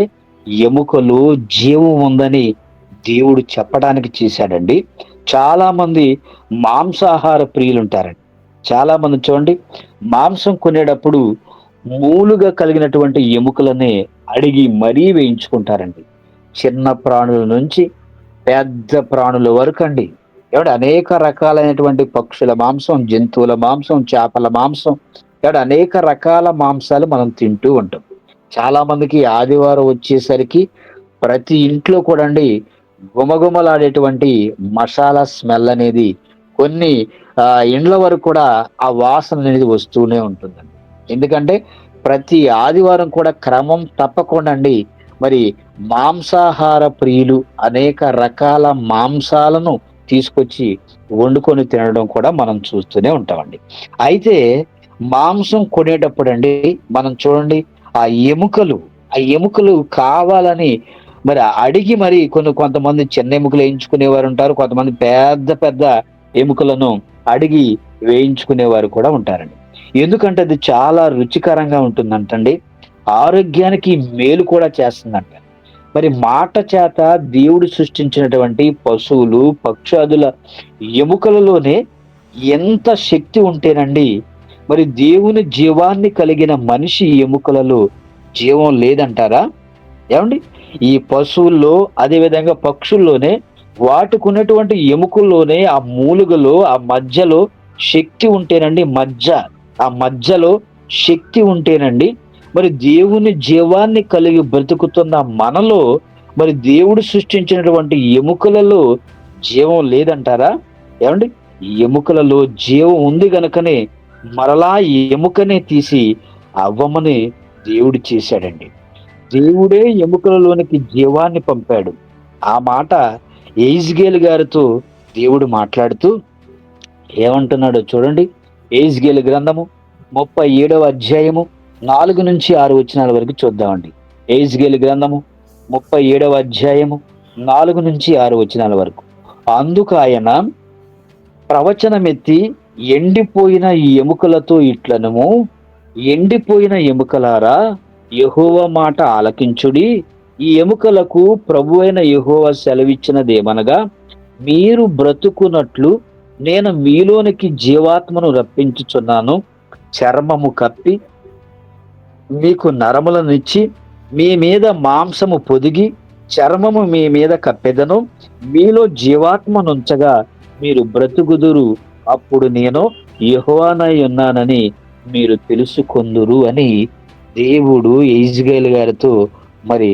B: ఎముకలో జీవం ఉందని దేవుడు చెప్పడానికి చేశాడండి. చాలా మంది మాంసాహార ప్రియులు ఉంటారండి. చాలా మంది చూడండి, మాంసం కొనేటప్పుడు మూలుగా కలిగినటువంటి ఎముకలనే అడిగి మరీ వేయించుకుంటారండి. చిన్న ప్రాణుల నుంచి పెద్ద ప్రాణుల వరకు అండి. ఏమంటే అనేక రకాలైనటువంటి పక్షుల మాంసం, జంతువుల మాంసం, చేపల మాంసం, ఏమంటే అనేక రకాల మాంసాలు మనం తింటూ ఉంటాం. చాలా మందికి ఆదివారం వచ్చేసరికి ప్రతి ఇంట్లో కూడా అండి గుమగుమలాడేటువంటి మసాలా స్మెల్ అనేది కొన్ని ఇండ్ల వరకు కూడా ఆ వాసన అనేది వస్తూనే ఉంటుందండి. ఎందుకంటే ప్రతి ఆదివారం కూడా క్రమం తప్పకుండా అండి మరి మాంసాహార ప్రియులు అనేక రకాల మాంసాలను తీసుకొచ్చి వండుకొని తినడం కూడా మనం చూస్తూనే ఉంటామండి. అయితే మాంసం కొనేటప్పుడండి మనం చూడండి ఆ ఎముకలు, ఆ ఎముకలు కావాలని మరి అడిగి మరి కొంతమంది చిన్న ఎముకలు వేయించుకునేవారు ఉంటారు. కొంతమంది పెద్ద పెద్ద ఎముకలను అడిగి వేయించుకునేవారు కూడా ఉంటారండి. ఎందుకంటే అది చాలా రుచికరంగా ఉంటుందంటండి. ఆరోగ్యానికి మేలు కూడా చేస్తుందంట. మరి మాట చేత దేవుడు సృష్టించినటువంటి పశువులు, పక్షాదుల ఎముకలలోనే ఎంత శక్తి ఉంటేనండి, మరి దేవుని జీవాన్ని కలిగిన మనిషి ఎముకలలో జీవం లేదంటారా? ఏవండి? ఈ పశువుల్లో అదేవిధంగా పక్షుల్లోనే వాటికున్నటువంటి ఎముకల్లోనే ఆ మూలుగలో, ఆ మధ్యలో శక్తి ఉంటేనండి ఆ మధ్యలో శక్తి ఉంటేనండి మరి దేవుని జీవాన్ని కలిగి బ్రతుకుతున్న మనలో మరి దేవుడు సృష్టించినటువంటి ఎముకలలో జీవం లేదంటారా? ఏమండి? ఈ ఎముకలలో జీవం ఉంది గనుకనే మరలా ఈ ఎముకనే తీసి అవ్వమని దేవుడు చేశాడండి. దేవుడే ఎముకలలోనికి జీవాన్ని పంపాడు. ఆ మాట యెహెజ్కేలు గారితో దేవుడు మాట్లాడుతూ ఏమంటున్నాడో చూడండి. యెహెజ్కేలు గ్రంథము 37వ అధ్యాయము 4-6 వచనాల వరకు చూద్దామండి. యెహెజ్కేలు గ్రంథము 37వ అధ్యాయము 4-6 వచనాల వరకు. అందుకు ఆయన ప్రవచనమెత్తి ఎండిపోయిన ఈ ఎముకలతో ఇట్లనము, ఎండిపోయిన ఎముకలారా యెహోవా మాట ఆలకించుడి. ఈ ఎముకలకు ప్రభువైన యెహోవా సెలవిచ్చినదేమనగా, మీరు బ్రతుకున్నట్లు నేను మీలోనికి జీవాత్మను రప్పించుచున్నాను. చర్మము కప్పి మీకు నరములనిచ్చి మీ మీద మాంసము పొదిగి చర్మము మీ మీద కప్పెదను. మీలో జీవాత్మనుంచగా మీరు బ్రతుకుదురు. అప్పుడు నేను యెహోవానై ఉన్నానని మీరు తెలుసుకొందురు అని దేవుడు యెహెజ్కేలు గారితో మరి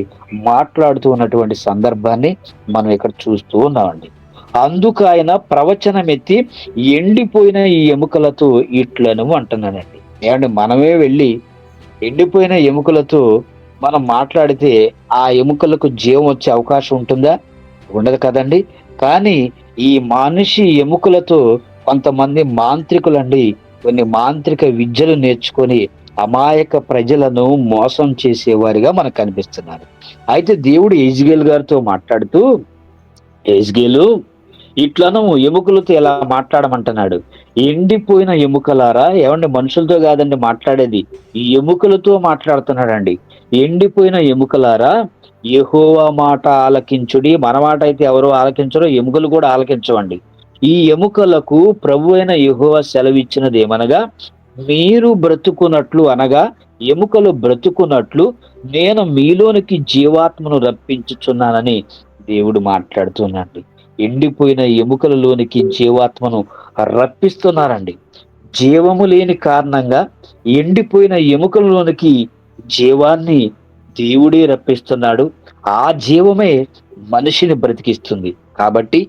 B: మాట్లాడుతూ ఉన్నటువంటి సందర్భాన్ని మనం ఇక్కడ చూస్తూ ఉన్నామండి. అందుకు ఆయన ప్రవచనం ఎత్తి ఎండిపోయిన ఈ ఎముకలతో ఇట్లను అంటున్నాడండి. ఏమంటే మనమే వెళ్ళి ఎండిపోయిన ఎముకలతో మనం మాట్లాడితే ఆ ఎముకలకు జీవం వచ్చే అవకాశం ఉంటుందా? ఉండదు కదండి. కానీ ఈ మనిషి ఎముకలతో కొంతమంది మాంత్రికులండి కొన్ని మాంత్రిక విద్యలు నేర్చుకొని అమాయక ప్రజలను మోసం చేసేవారిగా మనకు కనిపిస్తున్నారు. అయితే దేవుడు యెహెజ్కేలు గారితో మాట్లాడుతూ, యెహెజ్కేలు ఇట్లను ఎముకలతో ఎలా మాట్లాడమంటున్నాడు. ఎండిపోయిన ఎముకలారా, ఏమండి మనుషులతో కాదండి మాట్లాడేది, ఈ ఎముకలతో మాట్లాడుతున్నాడండి. ఎండిపోయిన ఎముకలారా యెహోవా మాట ఆలకించుడి. మన మాట అయితే ఎవరో ఆలకించరో, ఎముకలు కూడా ఆలకించవండి. ఈ ఎముకలకు ప్రభువైన యెహోవా సెలవిచ్చినది ఏమనగా, మీరు బ్రతుకున్నట్లు అనగా ఎముకలు బ్రతుకున్నట్లు నేను మీలోనికి జీవాత్మను రప్పించుచున్నానని దేవుడు మాట్లాడుతున్నాడు. ఎండిపోయిన ఎముకలలోనికి జీవాత్మను రప్పిస్తున్నారండి. జీవము లేని కారణంగా ఎండిపోయిన ఎముకలలోనికి జీవాన్ని దేవుడే రప్పిస్తున్నాడు. ఆ జీవమే మనిషిని బ్రతికిస్తుంది. కాబట్టి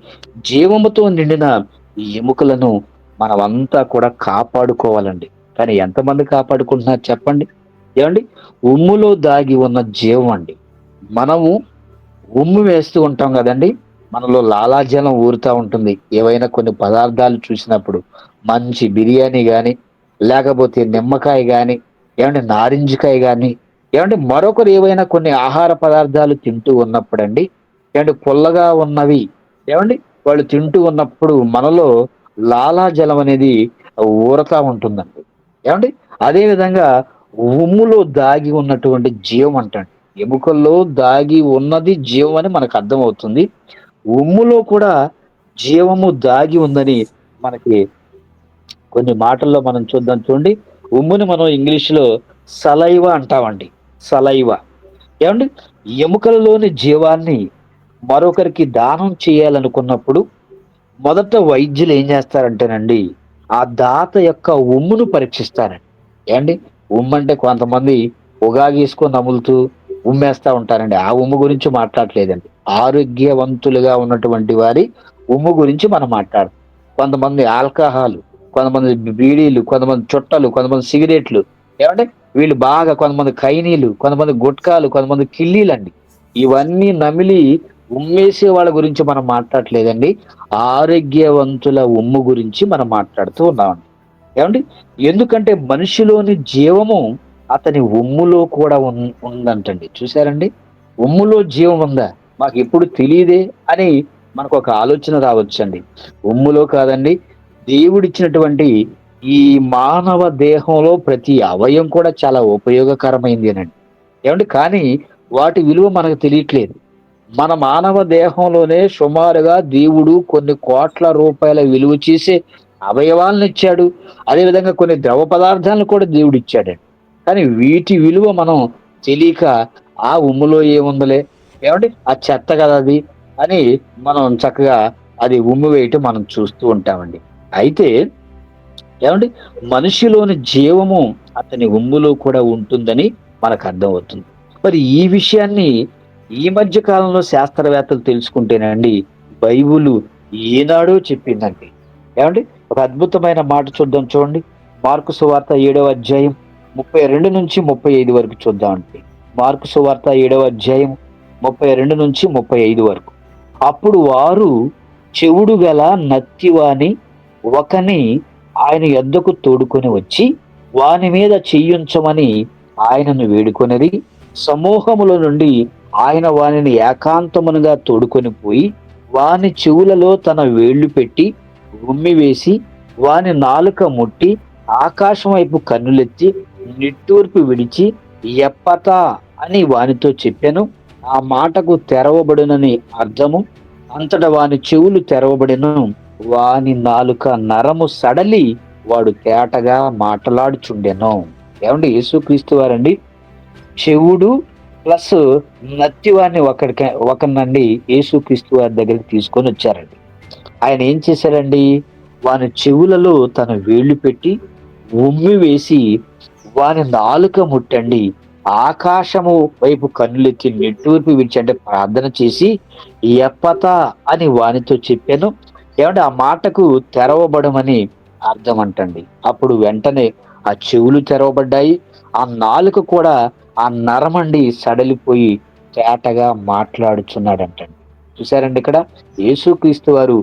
B: జీవముతో నిండిన ఈ ఎముకలను మనమంతా కూడా కాపాడుకోవాలండి. కానీ ఎంతమంది కాపాడుకుంటున్నారు చెప్పండి? ఏమండి? ఉమ్ములో దాగి ఉన్న జీవం అండి. మనము ఉమ్ము వేస్తూ ఉంటాం కదండి. మనలో లాలాజలం ఊరుతా ఉంటుంది. ఏవైనా కొన్ని పదార్థాలు చూసినప్పుడు మంచి బిర్యానీ కానీ, లేకపోతే నిమ్మకాయ కానీ, ఏమంటే నారింజకాయ కానీ, ఏమంటే మరొకరు ఏవైనా కొన్ని ఆహార పదార్థాలు తింటూ ఉన్నప్పుడండి, ఏమంటే పుల్లగా ఉన్నవి ఏమండి వాళ్ళు తింటూ ఉన్నప్పుడు మనలో లాలాజలం అనేది ఊరతా ఉంటుందండి. ఏమండి? అదే విధంగా ఉమ్ములో దాగి ఉన్నటువంటి జీవం అంటండి. ఎముకల్లో దాగి ఉన్నది జీవం అని మనకు అర్థమవుతుంది. ఉమ్ములో కూడా జీవము దాగి ఉందని మనకి కొన్ని మాటల్లో మనం చూద్దాం. చూడండి, ఉమ్ముని మనం ఇంగ్లీష్‌లో సలైవ అంటామండి. సలైవ. ఏమండి? ఎముకలలోని జీవాన్ని మరొకరికి దానం చేయాలనుకున్నప్పుడు మొదట వైద్యులు ఏం చేస్తారంటేనండి, ఆ దాత యొక్క ఉమ్మును పరీక్షిస్తారండి. ఏవండి? ఉమ్మంటే కొంతమంది పొగాగేసుకొని నములుతూ ఉమ్మేస్తా ఉంటారండి. ఆ ఉమ్ము గురించి మాట్లాడట్లేదండి. ఆరోగ్యవంతులుగా ఉన్నటువంటి వారి ఉమ్ము గురించి మనం మాట్లాడుతున్నాం. కొంతమంది ఆల్కహాలు, కొంతమంది బీడీలు, కొంతమంది చుట్టలు, కొంతమంది సిగరెట్లు, ఏవండి? వీళ్ళు బాగా కొంతమంది ఖైనీలు, కొంతమంది గుట్కాలు, కొంతమంది కిల్లీలండి. ఇవన్నీ నమిలి ఉమ్మేసే వాళ్ళ గురించి మనం మాట్లాడట్లేదండి. ఆరోగ్యవంతుల ఉమ్ము గురించి మనం మాట్లాడుతూ ఉన్నామండి. ఏవండి? ఎందుకంటే మనిషిలోని జీవము అతని ఉమ్ములో కూడా ఉందంటండి. చూసారండి? ఉమ్ములో జీవం ఉందా? మాకెప్పుడు తెలీదే అని మనకొక ఆలోచన రావచ్చండి. ఉమ్ములో కాదండి, దేవుడిచ్చినటువంటి ఈ మానవ దేహంలో ప్రతి అవయవం కూడా చాలా ఉపయోగకరమైందేనండి. ఏవండి? కానీ వాటి విలువ మనకు తెలియట్లేదు. మన మానవ దేహంలోనే సుమారుగా దేవుడు కొన్ని కోట్ల రూపాయల విలువ చేసే అవయవాలనిచ్చాడు. అదేవిధంగా కొన్ని ద్రవ పదార్థాలను కూడా దేవుడిచ్చాడండి. కానీ వీటి విలువ మనం తెలియక, ఆ ఉమ్ములో ఏముందిలే, ఏవండీ? ఆ చెత్త గదా అది అని మనం చక్కగా అది ఉమ్మి వేయటం మనం చూస్తూ ఉంటామండి. అయితే ఏవండీ? మనిషిలోని జీవము అతని ఉమ్ములో కూడా ఉంటుందని మనకర్థమవుతుంది. మరి ఈ విషయాన్ని ఈ మధ్య కాలంలో శాస్త్రవేత్తలు తెలుసుకుంటేనండి, బైబిలు ఏనాడో చెప్పిందండి. ఏవండీ? ఒక అద్భుతమైన మాట చూద్దాం చూడండి. మార్కు సువార్త 7వ అధ్యాయం 32-35 వరకు చూద్దామండి. మార్కు సువార్త 7వ అధ్యాయం 32-35 వరకు. అప్పుడు వారు చెవుడు గల నత్తివాని ఒకని ఆయన యొద్దకు తోడుకొని వచ్చి వాని మీద చెయ్యుంచమని ఆయనను వేడుకొనిరి. సమూహములో నుండి ఆయన వానిని ఏకాంతమునుగా తోడుకొని పోయి వాని చెవులలో తన వేళ్లు పెట్టి ఉమ్మివేసి వాని నాలుక ముట్టి ఆకాశం వైపు కన్నులెత్తి నిట్టూర్పు విడిచి ఎప్పతా అని వానితో చెప్పెను. ఆ మాటకు తెరవబడునని అర్థము. అంతట వాని చెవులు తెరవబడెను. వాని నాలుక నరము సడలి వాడు తేటగా మాటలాడుచుండెను. ఏమండి? యేసుక్రీస్తు వారండి చెవుడు ప్లస్ నత్తివాన్ని ఒకరినండి యేసుక్రీస్తు వారి దగ్గరికి తీసుకొని వచ్చారండి. ఆయన ఏం చేశారండి? వాని చెవులలో తన వేళ్లు పెట్టి ఉమ్మి వేసి వాని నాలుక ముట్టండి ఆకాశము వైపు కన్నులెత్తి నిట్టూర్పు విడిచి అంటే ప్రార్థన చేసి ఎప్పతా అని వానితో చెప్పాను. ఏమంటే ఆ మాటకు తెరవబడమని అర్థం అంటండి. అప్పుడు వెంటనే ఆ చెవులు తెరవబడ్డాయి. ఆ నాలుక కూడా ఆ నరమండి సడలిపోయి తేటగా మాట్లాడుచున్నాడంటండి. చూసారండి ఇక్కడ యేసుక్రీస్తు వారు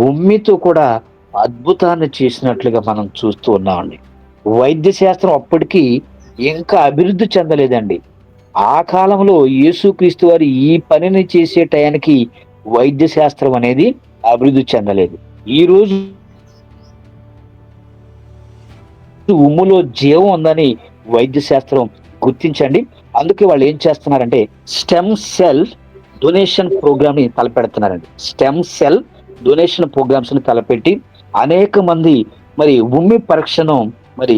B: ఉమ్మితో కూడా అద్భుతాన్ని చేసినట్లుగా మనం చూస్తూ ఉన్నామండి. వైద్య శాస్త్రం అప్పటికి ఇంకా అభివృద్ధి చెందలేదండి. ఆ కాలంలో యేసుక్రీస్తు వారు ఈ పనిని చేసే టయానికి వైద్య శాస్త్రం అనేది అభివృద్ధి చెందలేదు. ఈ రోజు ఉమ్ములో జీవం ఉందని వైద్య శాస్త్రం గుర్తించండి. అందుకే వాళ్ళు ఏం చేస్తున్నారంటే స్టెమ్ సెల్ డొనేషన్ ప్రోగ్రామ్ ని తలపెడుతున్నారండి. స్టెమ్ సెల్ డొనేషన్ ప్రోగ్రామ్స్ ని తలపెట్టి అనేక మంది మరి ఉమ్మి పరీక్షను మరి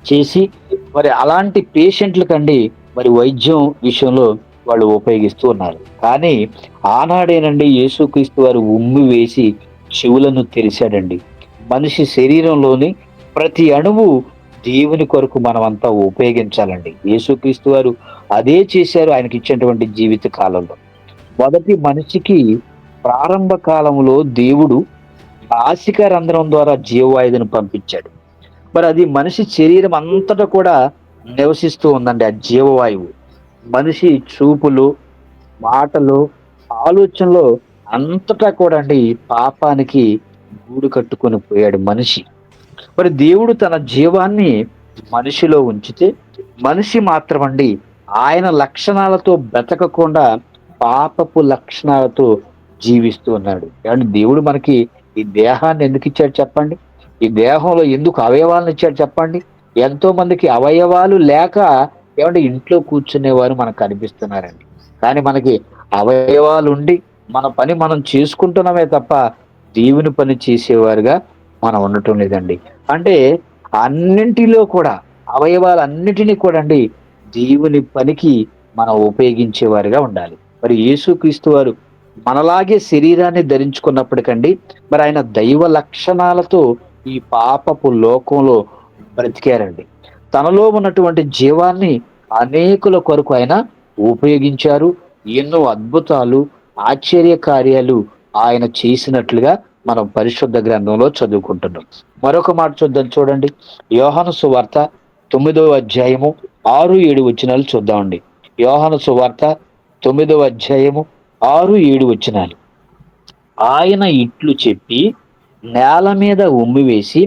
B: చేసి మరి అలాంటి పేషెంట్లకండి మరి వైద్యం విషయంలో వాళ్ళు ఉపయోగిస్తూ ఉన్నారు. కానీ ఆనాడేనండి యేసుక్రీస్తు వారు ఉమ్మి వేసి చెవులను తెరిచాడండి. మనిషి శరీరంలోని ప్రతి అణువు దేవుని కొరకు మనమంతా ఉపయోగించాలండి. యేసుక్రీస్తు వారు అదే చేశారు ఆయనకి ఇచ్చినటువంటి జీవిత కాలంలో. మొదటి మనిషికి ప్రారంభ కాలంలో దేవుడు నాసిక రంధ్రం ద్వారా జీవవాయువును పంపించాడు. మరి అది మనిషి శరీరం అంతటా కూడా నివసిస్తూ ఉందండి ఆ జీవవాయువు. మనిషి చూపులు, మాటలు, ఆలోచనలో అంతటా కూడా అండి పాపానికి గూడు కట్టుకొని పోయాడు మనిషి. మరి దేవుడు తన జీవాన్ని మనిషిలో ఉంచితే మనిషి మాత్రం అండి ఆయన లక్షణాలతో బ్రతకకుండా పాపపు లక్షణాలతో జీవిస్తూ ఉన్నాడు. ఏమంటే దేవుడు మనకి ఈ దేహాన్ని ఎందుకు ఇచ్చాడు చెప్పండి? ఈ దేహంలో ఎందుకు అవయవాలను ఇచ్చాడు చెప్పండి? ఎంతో మందికి అవయవాలు లేక ఏమంటే ఇంట్లో కూర్చునేవారు మనకు కనిపిస్తున్నారండి. కానీ మనకి అవయవాలు ఉండి మన పని మనం చేసుకుంటున్నామే తప్ప దేవుని పని చేసేవారుగా మనం ఉండటం లేదండి. అంటే అన్నింటిలో కూడా అవయవాలన్నిటినీ కూడా అండి దేవుని పనికి మనం ఉపయోగించేవారుగా ఉండాలి. మరి యేసుక్రీస్తు వారు మనలాగే శరీరాన్ని ధరించుకున్నప్పటికండి మరి ఆయన దైవ లక్షణాలతో ఈ పాపపు లోకంలో బ్రతికారండి. తనలో ఉన్నటువంటి జీవాన్ని అనేకుల కొరకు ఆయన ఉపయోగించారు. ఎన్నో అద్భుతాలు, ఆశ్చర్య కార్యాలు ఆయన చేసినట్లుగా మనం పరిశుద్ధ గ్రంథంలో చదువుకుంటున్నాం. మరొక మాట చూద్దాం చూడండి. యోహాను సువార్త 9వ అధ్యాయము 6-7 వచనాలు చూద్దామండి. యోహాను సువార్త 9వ అధ్యాయము 6-7 వచనాలు. ఆయన ఇట్లు చెప్పి నేల మీద ఉమ్మి వేసి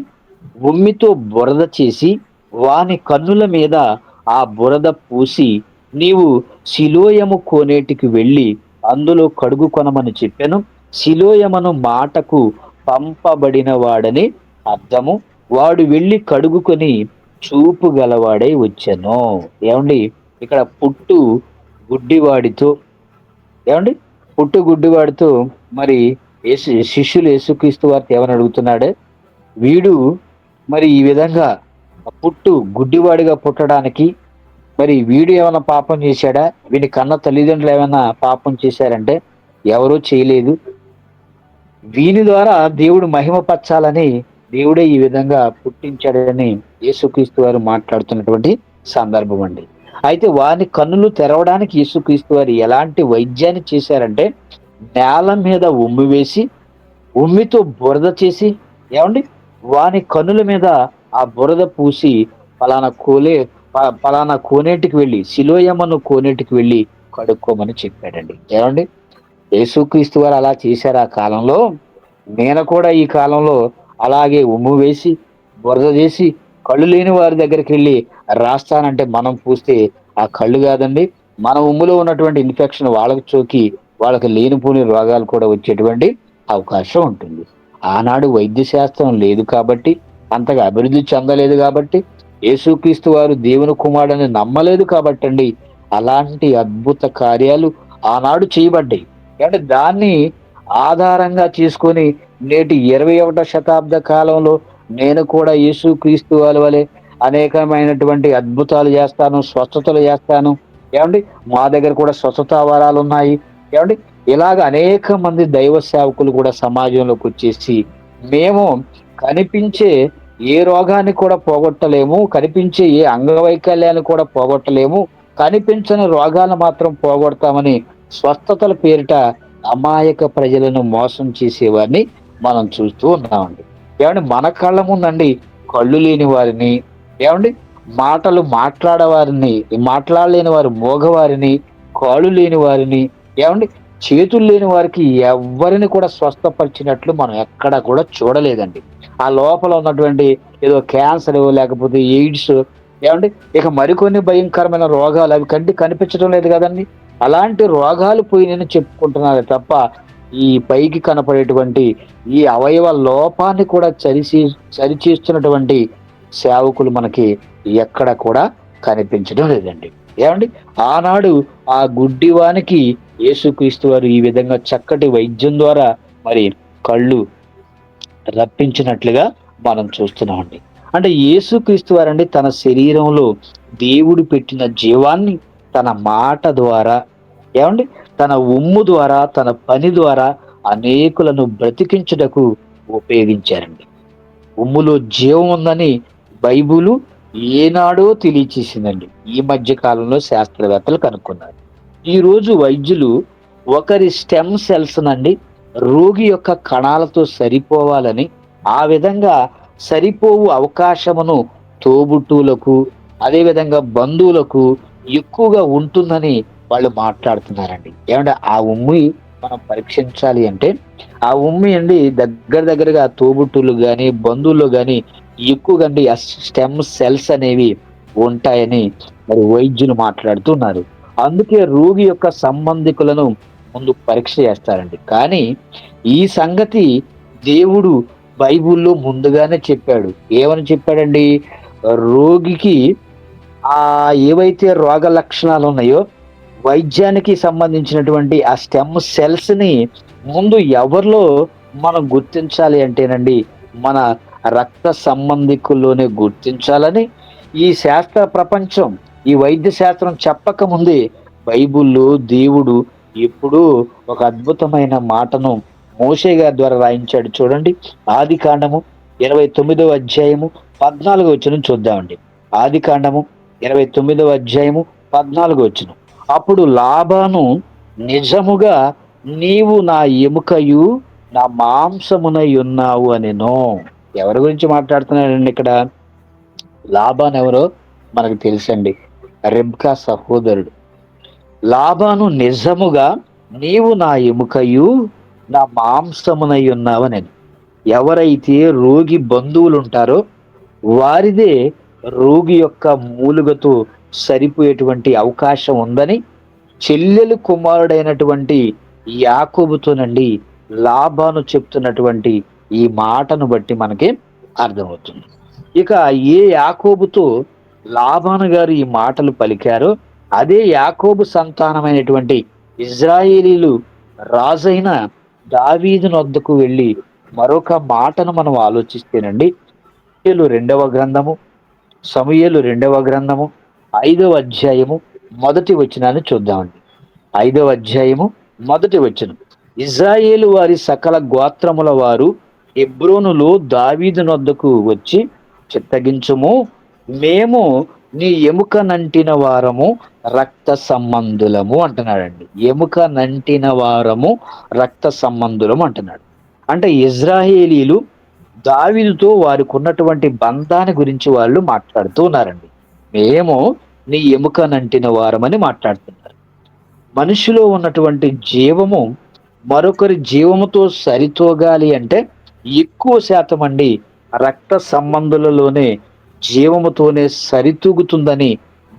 B: ఉమ్మితో బురద చేసి వాని కన్నుల మీద ఆ బురద పూసి నీవు సిలోయము కోనేటికి వెళ్ళి అందులో కడుగు కొనమని చెప్పాను. సిలోయమను మాటకు పంపబడిన వాడని అర్థము. వాడు వెళ్ళి కడుగుకొని చూపు గలవాడై వచ్చెను. ఏమండి, ఇక్కడ గుడ్డివాడితో ఏమండి పుట్టు గుడ్డివాడితో మరి శిష్యులు యేసుక్రీస్తు వారిని ఏమని అడుగుతున్నాడు? వీడు మరి ఈ విధంగా గుడ్డివాడిగా పుట్టడానికి మరి వీడు ఏమైనా పాపం చేశాడా? వీని కన్న తల్లిదండ్రులు ఏమైనా పాపం చేశారంటే ఎవరూ చేయలేదు. వీని ద్వారా దేవుడు మహిమపరచాలని దేవుడే ఈ విధంగా పుట్టించాడని యేసుక్రీస్తు వారు మాట్లాడుతున్నటువంటి సందర్భం అండి. అయితే వాని కన్నులు తెరవడానికి యేసుక్రీస్తు వారు ఎలాంటి వైద్యాన్ని చేశారంటే నేల మీద ఉమ్మి వేసి ఉమ్మితో బురద చేసి ఏమండి వాని కన్నుల మీద ఆ బురద పూసి పలానా కోనేటికి వెళ్ళి సిలోయమను కోనేటికి వెళ్ళి కడుక్కోమని చెప్పాడండి. ఏమండి, యేసుక్రీస్తు వారు అలా చేశారు ఆ కాలంలో. నేను కూడా ఈ కాలంలో అలాగే ఉమ్ము వేసి బురద చేసి కళ్ళు లేని వారి దగ్గరికి వెళ్ళి రాస్తానంటే మనం పూస్తే ఆ కళ్ళు కాదండి, మన ఉమ్ములో ఉన్నటువంటి ఇన్ఫెక్షన్ వాళ్ళకి సోకి వాళ్ళకి లేనిపోని రోగాలు కూడా వచ్చేటువంటి అవకాశం ఉంటుంది. ఆనాడు వైద్య శాస్త్రం లేదు కాబట్టి, అంతగా అభివృద్ధి చెందలేదు కాబట్టి, యేసుక్రీస్తు వారు దేవుని కుమారుడని నమ్మలేదు కాబట్టి అండి అలాంటి అద్భుత కార్యాలు ఆనాడు చేయబడ్డాయి. అంటే దాన్ని ఆధారంగా చేసుకొని నేటి 21వ శతాబ్ద కాలంలో నేను కూడా యేసుక్రీస్తు వారి వలె అనేకమైనటువంటి అద్భుతాలు చేస్తాను, స్వస్థతలు చేస్తాను. ఏమండి, మా దగ్గర కూడా స్వస్థతా వరాలు ఉన్నాయి. ఏమండి, ఇలాగ అనేక మంది దైవ సేవకులు కూడా సమాజంలోకి వచ్చేసి మేము కనిపించే ఏ రోగాన్ని కూడా పోగొట్టలేము, కనిపించే ఏ అంగవైకల్యాన్ని కూడా పోగొట్టలేము, కనిపించని రోగాలను మాత్రం పోగొడతామని స్వస్థతల పేరిట అమాయక ప్రజలను మోసం చేసేవారిని మనం చూస్తూ ఉన్నామండి. ఏమండి, మన కళ్ళ ముందండి కళ్ళు లేని వారిని, ఏమండి మాటలు మాట్లాడలేని వారు మోగవారిని, కాళ్ళు లేని వారిని, ఏమండి చేతులు లేని వారికి ఎవరిని కూడా స్వస్థపరిచినట్లు మనం ఎక్కడా కూడా చూడలేదండి. ఆ లోపల ఉన్నటువంటి ఏదో క్యాన్సర్ లేకపోతే ఎయిడ్స్, ఏమండి ఇక మరికొన్ని భయంకరమైన రోగాలు అవి కనిపించడం లేదు కదండి. అలాంటి రోగాలు పోయినని చెప్పుకుంటున్నారు తప్ప ఈ పైకి కనపడేటువంటి ఈ అవయవ లోపాన్ని కూడా సరిచేస్తున్నటువంటి సేవకులు మనకి ఎక్కడ కూడా కనిపించడం లేదండి. ఏమండి, ఆనాడు ఆ గుడ్డివానికి యేసుక్రీస్తు వారు ఈ విధంగా చక్కటి వైద్యం ద్వారా మరి కళ్ళు రప్పించినట్లుగా మనం చూస్తున్నామండి. అంటే యేసుక్రీస్తు వారండి తన శరీరంలో దేవుడు పెట్టిన జీవాన్ని తన మాట ద్వారా, ఏమండి తన ఉమ్ము ద్వారా, తన పని ద్వారా అనేకులను బ్రతికించుటకు ఉపయోగించారండి. ఉమ్ములో జీవం ఉందని బైబులు ఏనాడో తెలియచేసిందండి. ఈ మధ్య కాలంలో శాస్త్రవేత్తలు కనుక్కున్నారు. ఈరోజు వైద్యులు ఒకరి స్టెమ్ సెల్స్ నండి రోగి యొక్క కణాలతో సరిపోవాలని, ఆ విధంగా సరిపోవు అవకాశమును తోబుట్టువులకు అదేవిధంగా బంధువులకు ఎక్కువగా ఉంటుందని వాళ్ళు మాట్లాడుతున్నారండి. ఏమంటే ఆ ఉమ్మి మనం పరీక్షించాలి అంటే ఆ ఉమ్మి అండి దగ్గరగా తోబుట్టువులు కానీ బంధువుల్లో కానీ ఎక్కువగా అండి ఆ స్టెమ్ సెల్స్ అనేవి ఉంటాయని మరి వైద్యులు మాట్లాడుతున్నారు. అందుకే రోగి యొక్క సంబంధికులను ముందు పరీక్ష చేస్తారండి. కానీ ఈ సంగతి దేవుడు బైబిల్లో ముందుగానే చెప్పాడు. ఏమని చెప్పాడండి? రోగికి ఏవైతే రోగ లక్షణాలు ఉన్నాయో వైద్యానికి సంబంధించినటువంటి ఆ స్టెమ్ సెల్స్ ని ముందు ఎవరిలో మనం గుర్తించాలి అంటేనండి మన రక్త సంబంధికుల్లోనే గుర్తించాలని, ఈ శాస్త్ర ప్రపంచం, ఈ వైద్య శాస్త్రం చెప్పక ముందే బైబిల్లో దేవుడు ఎప్పుడూ ఒక అద్భుతమైన మాటను మోషే గారి ద్వారా రాయించాడు. చూడండి, ఆది కాండము 29వ అధ్యాయము 14వ వచనం చూద్దామండి. ఆది కాండము 29వ అధ్యాయము 14వ వచనం. అప్పుడు లాబాను, నిజముగా నీవు నా ఎముకయు నా మాంసమునై ఉన్నావు అనెను. ఎవరి గురించి మాట్లాడుతున్నాడండి ఇక్కడ? లాబాన్ ఎవరో మనకు తెలుసండి, రెబ్కా సహోదరుడు. లాబాను, నిజముగా నీవు నా ఎముకయు నా మాంసమునై ఉన్నావని. ఎవరైతే రోగి బంధువులు ఉంటారో వారిదే రోగి యొక్క మూలుగతో సరిపోయేటువంటి అవకాశం ఉందని చెల్లెలు కుమారుడైనటువంటి యాకోబుతోనండి లాబాను చెప్తున్నటువంటి ఈ మాటను బట్టి మనకి అర్థమవుతుంది. ఇక ఏ యాకోబుతో లాబాను గారు ఈ మాటలు పలికారో అదే యాకోబు సంతానమైనటువంటి ఇజ్రాయేలీలు రాజైన దావీదు నొద్దకు వెళ్ళి మరొక మాటను మనం ఆలోచిస్తేనండి, సమూయేలు 2వ గ్రంథము 5వ అధ్యాయము 1వ వచనాన్ని చూద్దామండి. 5వ అధ్యాయము 1వ వచనం. ఇజ్రాయేలు వారి సకల గోత్రముల వారు హెబ్రోనులో దావీదు నొద్దకు వచ్చి, చిత్తగించుము, మేము నీ ఎముక నంటిన వారము రక్త సంబంధులము అంటున్నాడండి. ఎముక నంటిన వారము రక్త సంబంధులము అంటున్నాడు. అంటే ఇజ్రాయేలీలు దావీదుతో వారికి ఉన్నటువంటి బంధాన్ని గురించి వాళ్ళు మాట్లాడుతూ ఉన్నారండి. మేము నీ ఎముక నంటిన వారమని మాట్లాడుతున్నారు. మనిషిలో ఉన్నటువంటి జీవము మరొకరి జీవముతో సరితూగాలి అంటే ఎక్కువ శాతం అండి రక్త సంబంధులలోనే జీవముతోనే సరితూగుతుందని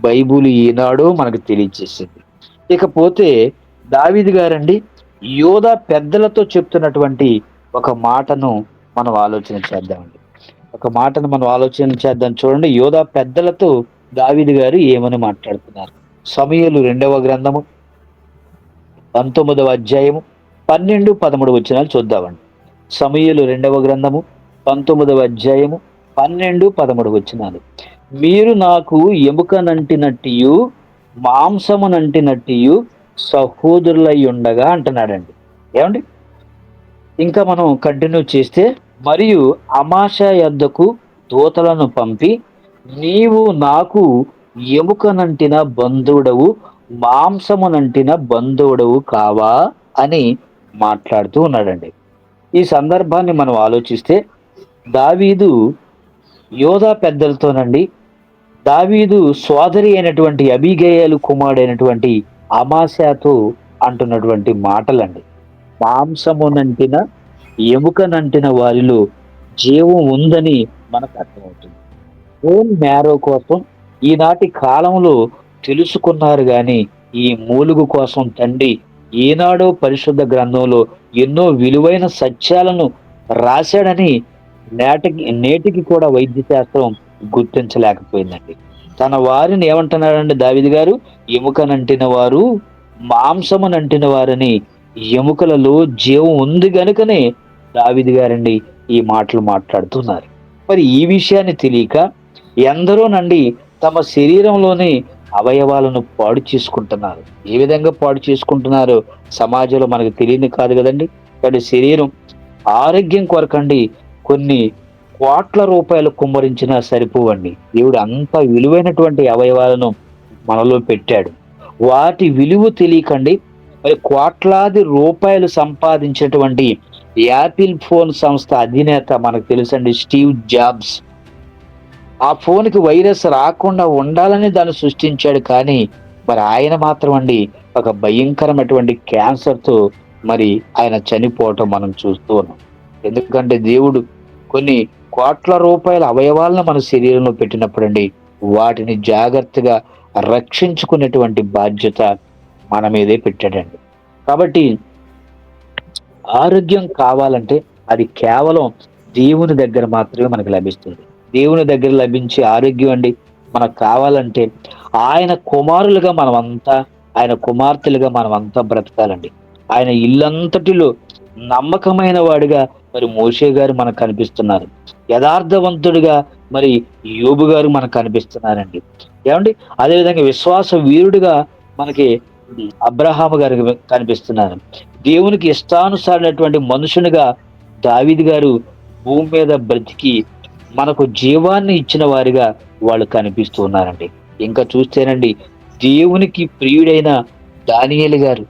B: బైబిల్ ఈనాడు మనకు తెలియజేసింది. ఇకపోతే దావీదు గారండి యోధా పెద్దలతో చెప్తున్నటువంటి ఒక మాటను మనం ఆలోచన చేద్దాం. చూడండి, యోధా పెద్దలతో దావీదు గారు ఏమని మాట్లాడుతున్నారు. సమూయేలు 2వ గ్రంథము 19వ అధ్యాయము 12, 13 వచనాలు చూద్దామండి. సమూయేలు 2వ గ్రంథము 19వ అధ్యాయము 12, 13 వచనాలు. మీరు నాకు ఎముక నంటినట్టియు మాంసము నంటినట్టియు సహోదరులై ఉండగా అంటున్నాడండి. ఏమండి, ఇంకా మనం కంటిన్యూ చేస్తే, మరియు అమాషా యొద్దకు దూతలను పంపి, నీవు నాకు ఎముకనంటిన బంధువుడవు, మాంసమునంటిన బంధువుడవు కావా అని మాట్లాడుతూ ఉన్నాడండి. ఈ సందర్భాన్ని మనం ఆలోచిస్తే దావీదు యోధా పెద్దలతోనండి దావీదు సోదరి అయినటువంటి అబీగయలు కుమారుడైనటువంటి అమాశాతో అంటున్నటువంటి మాటలండి. మాంసమునంటిన ఎముకనంటిన వారిలో జీవం ఉందని మనకు అర్థమవుతుంది. బోన్ మ్యారో కోసం ఈనాటి కాలంలో తెలుసుకున్నారు కానీ ఈ మూలుగు కోసం తండ్రి ఈనాడో పరిశుద్ధ గ్రంథంలో ఎన్నో విలువైన సత్యాలను రాశాడని నేటికి కూడా వైద్య శాస్త్రం గుర్తించలేకపోయిందండి. తన వారిని ఏమంటున్నాడండి దావీదు గారు? ఎముకనంటిన వారు, మాంసమునంటిన వారని. ఎముకలలో జీవం ఉంది గనుకనే దావీదు గారండి ఈ మాటలు మాట్లాడుతున్నారు. మరి ఈ విషయాన్ని తెలియక ఎందరోనండి తమ శరీరంలోని అవయవాలను పాడు చేసుకుంటున్నారు. ఏ విధంగా పాడు చేసుకుంటున్నారో సమాజంలో మనకు తెలియని కాదు కదండి. కానీ శరీరం ఆరోగ్యం కొరకండి కొన్ని కోట్ల రూపాయలు కుమ్మరించినా సరిపోవండి. దేవుడు అంత విలువైనటువంటి అవయవాలను మనలో పెట్టాడు. వాటి విలువ తెలియకండి మరి కోట్లాది రూపాయలు సంపాదించినటువంటి యాపిల్ ఫోన్ సంస్థ అధినేత మనకు తెలుసండి, స్టీవ్ జాబ్స్. ఆ ఫోన్కి వైరస్ రాకుండా ఉండాలని దాన్ని సృష్టించాడు. కానీ మరి ఆయన మాత్రం అండి ఒక భయంకరమైనటువంటి క్యాన్సర్తో మరి ఆయన చనిపోవటం మనం చూస్తూ ఉన్నాం. ఎందుకంటే దేవుడు కొన్ని కోట్ల రూపాయల అవయవాలను మన శరీరంలో పెట్టినప్పుడు అండి వాటిని జాగ్రత్తగా రక్షించుకునేటువంటి బాధ్యత మన మీదే పెట్టాడండి. కాబట్టి ఆరోగ్యం కావాలంటే అది కేవలం దేవుని దగ్గర మాత్రమే మనకు లభిస్తుంది. దేవుని దగ్గర లభించే ఆరోగ్యం అండి మనకు కావాలంటే ఆయన కుమారులుగా మనమంతా, ఆయన కుమార్తెలుగా మనమంతా బ్రతకాలండి. ఆయన ఇల్లంతటిలో నమ్మకమైన వాడిగా మరి మోషే గారు మనకు కనిపిస్తున్నారు. యథార్థవంతుడిగా మరి యోబు గారు మనకు కనిపిస్తున్నారండి. ఏమండి? అదేవిధంగా విశ్వాస వీరుడిగా మనకి అబ్రహాము గారు కనిపిస్తున్నారు. దేవునికి ఇష్టానుసారైనటువంటి మనుషునిగా దావీదు గారు భూమి మీద బ్రతికి మనకు జీవాన్ని ఇచ్చిన వారిగా వాళ్ళు కనిపిస్తూ ఉన్నారండి. ఇంకా చూస్తేనండి, దేవునికి ప్రియుడైన దానియేలు గారు,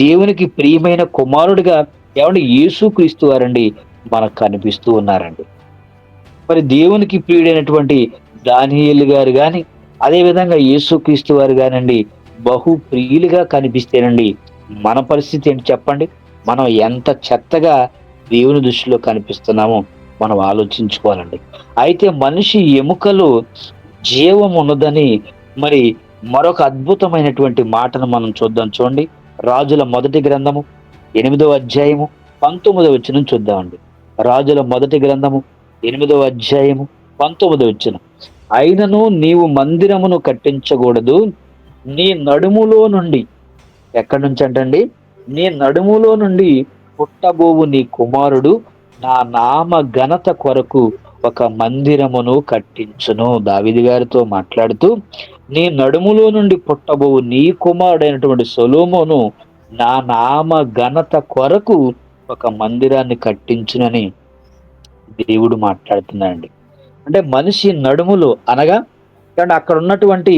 B: దేవునికి ప్రియమైన కుమారుడిగా ఏమండి యేసుక్రీస్తు వారండి మనకు కనిపిస్తూ ఉన్నారండి. మరి దేవునికి ప్రియుడైనటువంటి దానియేలు గారు గాని, అదే విధంగా యేసుక్రీస్తు వారు గానండి బహు ప్రియులుగా కనిపిస్తేనండి, మన పరిస్థితి ఏంటి చెప్పండి? మనం ఎంత చెత్తగా దేవుని దృష్టిలో కనిపిస్తున్నామో మనం ఆలోచించుకోవాలండి. అయితే మనిషి ఎముకలో జీవం ఉన్నదని మరి మరొక అద్భుతమైనటువంటి మాటను మనం చూద్దాం. చూడండి, రాజుల మొదటి గ్రంథము 8వ అధ్యాయము 19వ వచనం చూద్దామండి. రాజుల మొదటి గ్రంథము 8వ అధ్యాయము 19వ వచనం. అయినను నీవు మందిరమును కట్టించకూడదు, నీ నడుములో నుండి, ఎక్కడి నుంచి అంటండి? నీ నడుములో నుండి పుట్టబోవు నీ కుమారుడు నా నామ ఘనత కొరకు ఒక మందిరమును కట్టించును. దావీదు గారితో మాట్లాడుతూ, నీ నడుములో నుండి పుట్టబోవు నీ కుమారుడైనటువంటి సొలొమోను నా నామ ఘనత కొరకు ఒక మందిరాన్ని కట్టించునని దేవుడు మాట్లాడుతున్నాడండి. అంటే మనిషి నడుములో అనగా అక్కడ ఉన్నటువంటి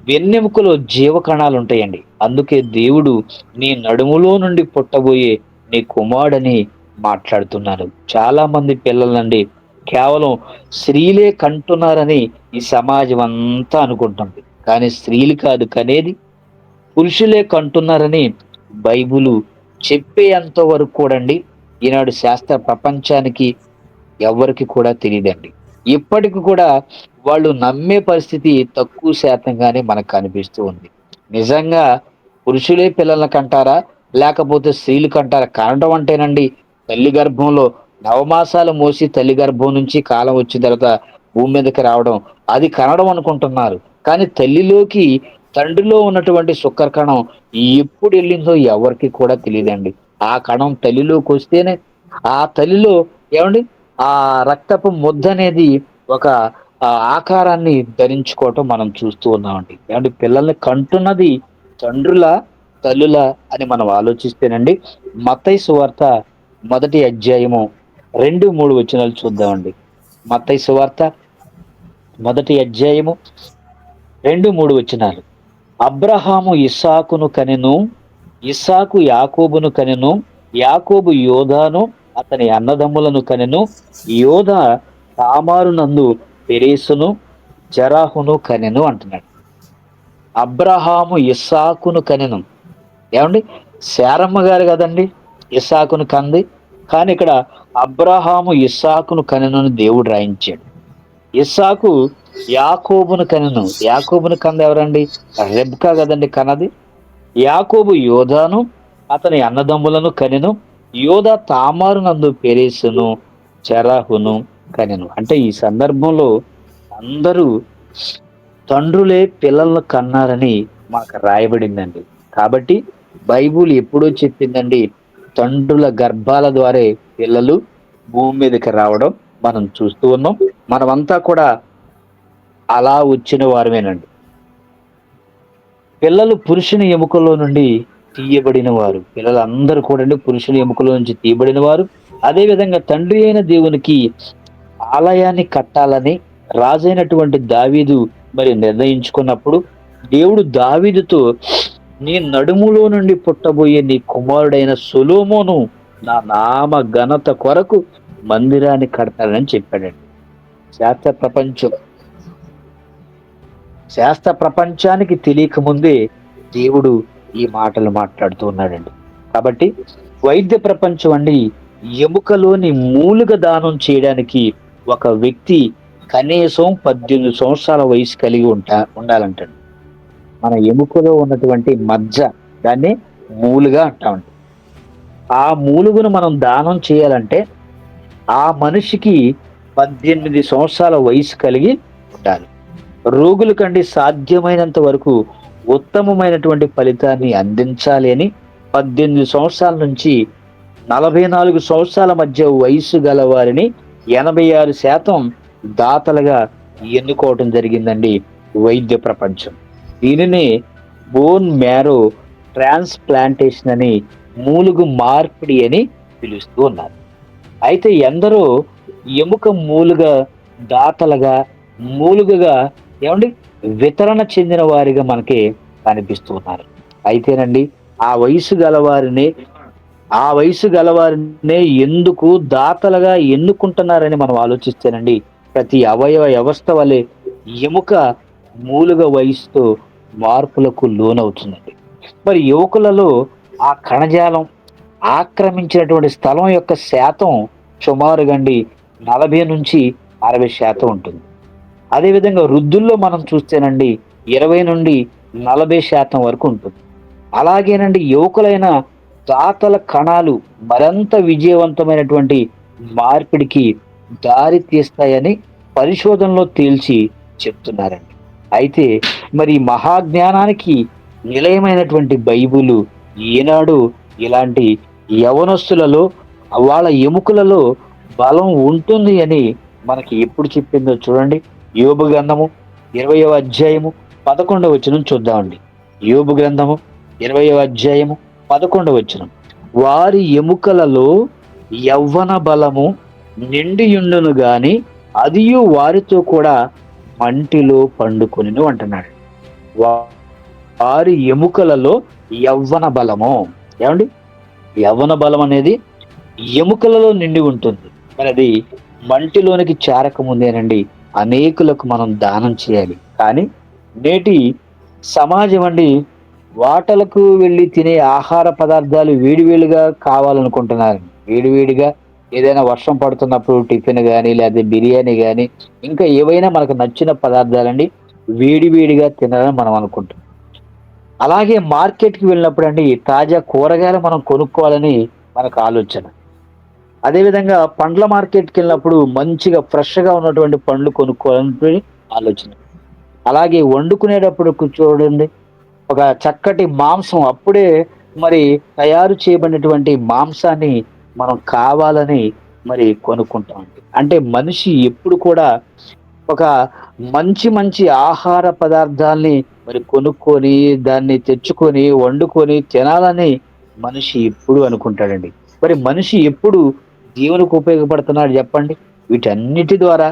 B: వెన్నెముకలో జీవకణాలు ఉంటాయండి. అందుకే దేవుడు నీ నడుములో నుండి పుట్టబోయే నీ కుమారుడని మాట్లాడుతున్నారు. చాలా మంది పిల్లలండి కేవలం స్త్రీలే కంటున్నారని ఈ సమాజం అంతా అనుకుంటుంది. కానీ స్త్రీలు కాదు కనేది, పురుషులే కంటున్నారని బైబిలు చెప్పేంత వరకు కూడండి ఈనాడు శాస్త్ర ప్రపంచానికి ఎవరికి కూడా తెలియదండి. ఇప్పటికి కూడా వాళ్ళు నమ్మే పరిస్థితి తక్కువ శాతంగానే మనకు కనిపిస్తూ ఉంది. నిజంగా పురుషులే పిల్లల్ని కంటారా, లేకపోతే స్త్రీలు కంటారా? కనడం అంటేనండి తల్లి గర్భంలో నవమాసాలు మోసి తల్లి గర్భం నుంచి కాలం వచ్చిన తర్వాత భూమి మీదకి రావడం, అది కనడం అనుకుంటున్నారు. కానీ తల్లిలోకి తండ్రిలో ఉన్నటువంటి శుక్ర కణం ఎప్పుడు వెళ్ళిందో ఎవరికి కూడా తెలియదండి. ఆ కణం తల్లిలోకి వస్తేనే ఆ తల్లిలో ఏమండి ఆ రక్తపు ముద్ద అనేది ఒక ఆకారాన్ని ధరించుకోవటం మనం చూస్తూ ఉన్నామండి. ఏమంటే పిల్లల్ని కంటున్నది తండ్రుల తల్లుల అని మనం ఆలోచిస్తేనండి, మత్తయి సువార్త మొదటి అధ్యాయము 2-3 వచనాలు చూద్దామండి. మత్తయి సువార్త మొదటి అధ్యాయము 2-3 వచనాలు. అబ్రహాము ఇస్సాకును కనెను, ఇస్సాకు యాకోబును కనెను, యాకోబు యోధాను అతని అన్నదమ్ములను కనెను, యోధ తామారు నందు పెరేసును జరాహును కనెను అంటున్నాడు. అబ్రహాము ఇస్సాకును కనెను. ఏమండి? శారమ్మ గారు కదండి ఇస్సాకును కంది. కానీ ఇక్కడ అబ్రహాము ఇస్సాకును కనెను అని దేవుడు రాయించాడు. ఇస్సాకు యాకోబును కనెను. యాకోబును కంది ఎవరండి? రెబ్కా కదండి కన్నది. యాకోబు యోధాను అతని అన్నదమ్ములను కనెను, యోధ తామారు నందు పెరేసును జరాహును కనెను. అంటే ఈ సందర్భంలో అందరూ తండ్రులే పిల్లలను కన్నారని మాకు రాయబడిందండి. కాబట్టి బైబుల్ ఎప్పుడో చెప్పిందండి, తండ్రుల గర్భాల ద్వారా పిల్లలు భూమి మీదకి రావడం మనం చూస్తూ ఉన్నాం. మనమంతా కూడా అలా వచ్చిన వారమేనండి. పిల్లలు పురుషుని ఎముకలో నుండి తీయబడిన వారు. పిల్లలందరూ కూడా పురుషుని ఎముకలో నుంచి తీయబడిన వారు. అదేవిధంగా తండ్రి అయిన దేవునికి ఆలయాన్ని కట్టాలని రాజైనటువంటి దావీదు మరి నిర్ణయించుకున్నప్పుడు దేవుడు దావీదుతో నీ నడుములో నుండి పుట్టబోయే నీ కుమారుడైన సొలొమోను నా నామ ఘనత కొరకు మందిరాన్ని కడతానని చెప్పాడండి. శాస్త్ర ప్రపంచానికి తెలియక ముందే దేవుడు ఈ మాటలు మాట్లాడుతూ ఉన్నాడండి. కాబట్టి వైద్య ప్రపంచం అండి ఎముకలోని మూలిక దానం చేయడానికి ఒక వ్యక్తి కనీసం 18 సంవత్సరాల వయసు కలిగి ఉండాలంటండి. మన ఎముకలో ఉన్నటువంటి మజ్జ, దాన్ని మూలుగా అంటామండి. ఆ మూలుగును మనం దానం చేయాలంటే ఆ మనిషికి 18 సంవత్సరాల వయసు కలిగి ఉండాలి. రోగుల కంటే సాధ్యమైనంత వరకు ఉత్తమమైనటువంటి ఫలితాన్ని అందించాలి అని 18 సంవత్సరాల నుంచి 44 సంవత్సరాల మధ్య వయసు గల వారిని 86% దాతలుగా ఎన్నుకోవటం జరిగిందండి వైద్య ప్రపంచం. దీనిని బోన్ మ్యారో ట్రాన్స్ప్లాంటేషన్ అని, మూలుగు మార్పిడి అని పిలుస్తూ ఉన్నారు. అయితే ఎందరో ఎముక మూలుగా దాతలుగా, మూలుగగా ఏమండి వితరణ చెందిన వారిగా మనకి కనిపిస్తూ ఉన్నారు. అయితేనండి ఆ వయసు గలవారిని ఆ వయసు గలవారినే ఎందుకు దాతలుగా ఎన్నుకుంటున్నారని మనం ఆలోచిస్తేనండి, ప్రతి అవయవ వ్యవస్థ వలె ఎముక మూలుగ వయసుతో మార్పులకు లోనవుతుందండి. మరి యువకులలో ఆ కణజాలం ఆక్రమించినటువంటి స్థలం యొక్క శాతం సుమారుగా అండి 40-60% ఉంటుంది. అదేవిధంగా వృద్ధుల్లో మనం చూస్తేనండి 20-40% వరకు ఉంటుంది. అలాగేనండి యువకులైన దాతల కణాలు మరింత విజయవంతమైనటువంటి మార్పిడికి దారి తీస్తాయని పరిశోధనలో తేల్చి చెప్తున్నారండి. అయితే మరి ఈ మహాజ్ఞానానికి నిలయమైనటువంటి బైబిలు ఈనాడు ఇలాంటి యవనస్తులలో, వాళ్ళ ఎముకలలో బలం ఉంటుంది అని మనకి ఎప్పుడు చెప్పిందో చూడండి. యోబు గ్రంథము 20వ అధ్యాయము 11వ వచనం చూద్దామండి. యోబు గ్రంథము 20వ అధ్యాయము 11వ వచనం. వారి ఎముకలలో యవ్వన బలము నిండియుండును గాని అదియు వారితో కూడా మంటిలో పండుకొనిను అంటున్నాడు. వారి ఎముకలలో యవ్వన బలము, ఏమండి యవ్వన బలం అనేది ఎముకలలో నిండి ఉంటుంది. మరి అది మంటిలోనికి చేరకముందేనండి అనేకులకు మనం దానం చేయాలి. కానీ నేటి సమాజం అండి వాటలకు వెళ్ళి తినే ఆహార పదార్థాలు వేడివేడిగా కావాలనుకుంటున్నారు. వేడివేడిగా ఏదైనా వర్షం పడుతున్నప్పుడు టిఫిన్ కానీ, లేదా బిర్యానీ కానీ, ఇంకా ఏవైనా మనకు నచ్చిన పదార్థాలండి వేడివేడిగా తినాలని మనం అనుకుంటున్నాం. అలాగే మార్కెట్కి వెళ్ళినప్పుడు అండి తాజా కూరగాయలు మనం కొనుక్కోవాలని మనకు ఆలోచన. అదేవిధంగా పండ్ల మార్కెట్కి వెళ్ళినప్పుడు మంచిగా ఫ్రెష్గా ఉన్నటువంటి పండ్లు కొనుక్కోవాలని ఆలోచన. అలాగే వండుకునేటప్పుడు చూడండి, ఒక చక్కటి మాంసం అప్పుడే మరి తయారు చేయబడినటువంటి మాంసాన్ని మనం కావాలని మరి కొనుక్కుంటాం. అంటే మనిషి ఎప్పుడు కూడా ఒక మంచి మంచి ఆహార పదార్థాల్ని మరి కొనుక్కొని, దాన్ని తెచ్చుకొని, వండుకొని తినాలని మనిషి ఎప్పుడు అనుకుంటాడండి. మరి మనిషి ఎప్పుడు దేవునికి ఉపయోగపడుతున్నాడు చెప్పండి? వీటన్నిటి ద్వారా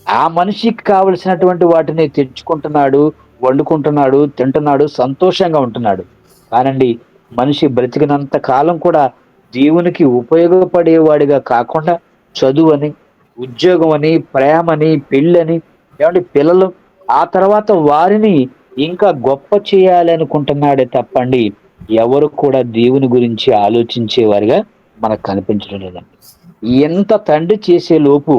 B: ఆ మనిషికి కావలసినటువంటి వాటిని తెచ్చుకుంటున్నాడు, వండుకుంటున్నాడు, తింటున్నాడు, సంతోషంగా ఉంటున్నాడు. కానండి మనిషి బ్రతికినంత కాలం కూడా దేవునికి ఉపయోగపడేవాడిగా కాకుండా చదువని, ఉద్యోగం అని, ప్రేమని, పెళ్ళని, ఏమంటే పిల్లలు, ఆ తర్వాత వారిని ఇంకా గొప్ప చేయాలి అనుకుంటున్నాడే తప్పండి ఎవరు కూడా దేవుని గురించి ఆలోచించేవారిగా మనకు కనిపించడం లేదండి. ఎంత తండ్రి చేసే లోపు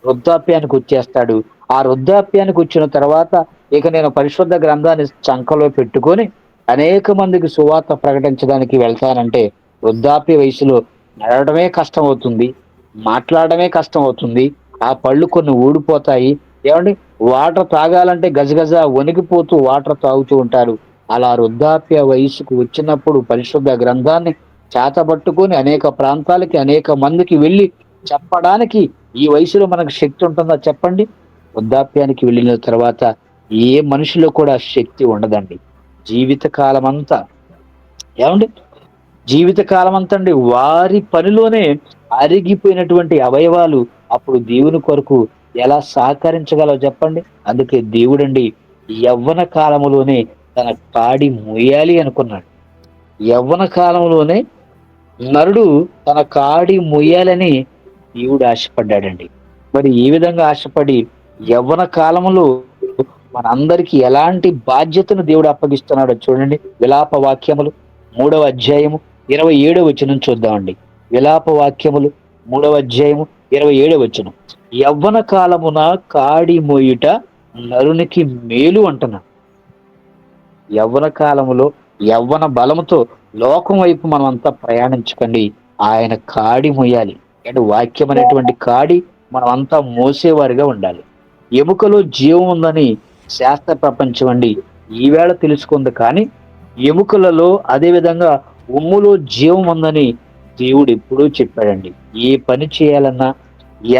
B: వృద్ధాప్యానికి వచ్చేస్తాడు. ఆ వృద్ధాప్యానికి వచ్చిన తర్వాత ఇక నేను పరిశుద్ధ గ్రంథాన్ని చంకలో పెట్టుకొని అనేక మందికి సువార్త ప్రకటించడానికి వెళ్తానంటే వృద్ధాప్య వయసులో నడవడమే కష్టం అవుతుంది, మాట్లాడడమే కష్టం అవుతుంది. ఆ పళ్ళు కొన్ని ఊడిపోతాయి. ఏమండి వాటర్ తాగాలంటే గజగజ వణికిపోతూ వాటర్ తాగుతూ ఉంటారు. అలా వృద్ధాప్య వయసుకు వచ్చినప్పుడు పరిశుద్ధ గ్రంథాన్ని చేతబట్టుకొని అనేక ప్రాంతాలకి, అనేక మందికి వెళ్ళి చెప్పడానికి ఈ వయసులో మనకు శక్తి ఉంటుందా చెప్పండి? వృద్ధాప్యానికి వెళ్ళిన తర్వాత ఏ మనిషిలో కూడా శక్తి ఉండదండి. జీవితకాలం అంతా, ఏమండి జీవితకాలం అంతా అండి వారి పనిలోనే అరిగిపోయినటువంటి అవయవాలు అప్పుడు దేవుని కొరకు ఎలా సహకరించగలవు చెప్పండి? అందుకే దేవుడండి యవ్వన కాలములోనే తన కాడి మొయ్యాలి అనుకున్నాడు. యవ్వన కాలంలోనే నరుడు తన కాడి మొయ్యాలని దేవుడు ఆశపడ్డాడండి. మరి ఈ విధంగా ఆశపడి యవ్వన కాలంలో మనందరికీ ఎలాంటి బాధ్యతను దేవుడు అప్పగిస్తున్నాడో చూడండి. విలాప వాక్యములు 3వ అధ్యాయము 27వ వచనం చూద్దామండి. విలాప వాక్యములు 3వ అధ్యాయము 27వ వచనం. యవ్వన కాలమున కాడి మోయుట నరునికి మేలు అంటున్నాడు. యవ్వన కాలములో యవ్వన బలముతో లోకం వైపు మనం అంతా ప్రయాణించకండి, ఆయన కాడి మొయ్యాలి. అంటే వాక్యం అనేటువంటి కాడి మనం అంతా మోసేవారిగా ఉండాలి. ఎముకలో జీవం ఉందని శాస్త్ర ప్రపంచం అండి ఈవేళ తెలుసుకుంది. కానీ ఎముకలలో అదేవిధంగా ఉమ్ములో జీవం ఉందని దేవుడు ఎప్పుడూ చెప్పాడండి. ఏ పని చేయాలన్నా,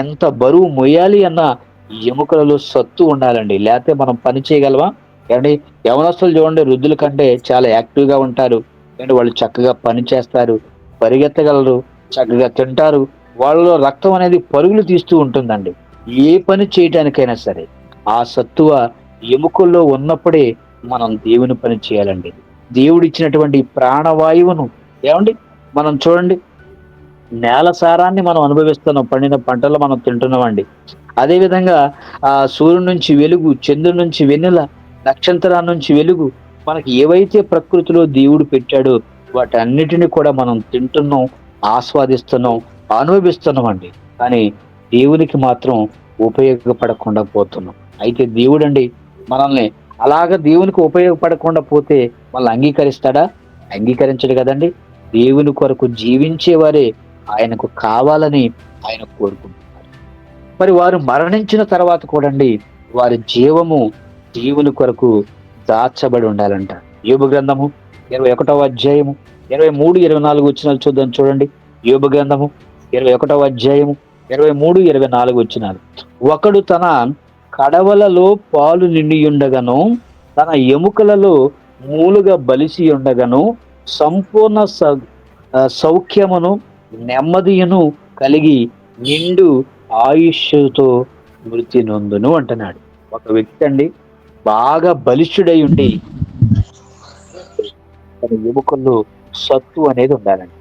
B: ఎంత బరువు మొయ్యాలి అన్నా ఎముకలలో సత్తు ఉండాలండి. లేతే మనం పని చేయగలమా? ఏవండీ, యవనస్తులు చూడండి, వృద్ధుల కంటే చాలా యాక్టివ్‌గా ఉంటారు. ఏంటి వాళ్ళు చక్కగా పని చేస్తారు, పరిగెత్తగలరు, చక్కగా తింటారు. వాళ్ళలో రక్తం అనేది పరుగులు తీస్తూ ఉంటుందండి. ఏ పని చేయటానికైనా సరే. ఆ సత్తువ ఎముకల్లో ఉన్నప్పుడే మనం దేవుని పని చేయాలండి. దేవుడిచ్చినటువంటి ప్రాణవాయువును ఏవండీ, మనం చూడండి, నేల సారాన్ని మనం అనుభవిస్తున్నాం. పండిన పంటలు మనం తింటున్నామండి. అదే విధంగా సూర్యుడి నుంచి వెలుగు, చంద్రుడి నుంచి వెన్నెల, నక్షత్రాల నుంచి వెలుగు, మనకి ఏవైతే ప్రకృతిలో దేవుడు పెట్టాడో వాటన్నిటిని కూడా మనం తింటున్నాం, ఆస్వాదిస్తున్నాం, అనుభవిస్తున్నామండి. కానీ దేవునికి మాత్రం ఉపయోగపడకుండా పోతున్నాం. అయితే దేవుడండి మనల్ని అలాగ దేవునికి ఉపయోగపడకుండా పోతే మనల్ని అంగీకరిస్తాడా? అంగీకరించడు కదండీ! దేవుని కొరకు జీవించేవారే ఆయనకు కావాలని ఆయన కోరుకుంటున్నారు. మరి వారు మరణించిన తర్వాత కూడండి వారి జీవము దేవుని కొరకు దాచబడి ఉండాలంట. యోబు గ్రంథము 21వ అధ్యాయము 23, 24 వచనాలు చూద్దాం చూడండి. యోబు గ్రంథము 21వ అధ్యాయము 23, 24 వచనాలు. ఒకడు తన కడవలలో పాలు నిండియుండగను, తన ఎముకలలో మూలుగా బలిసి ఉండగను, సంపూర్ణ సౌఖ్యమును నెమ్మదియును కలిగి నిండు ఆయుష్తో మృతి నొందును అంటున్నాడు. ఒక వ్యక్తి అండి బాగా బలిష్ఠుడై ఉండి తన ఎముకల్లో సత్తు అనేది ఉండాలండి.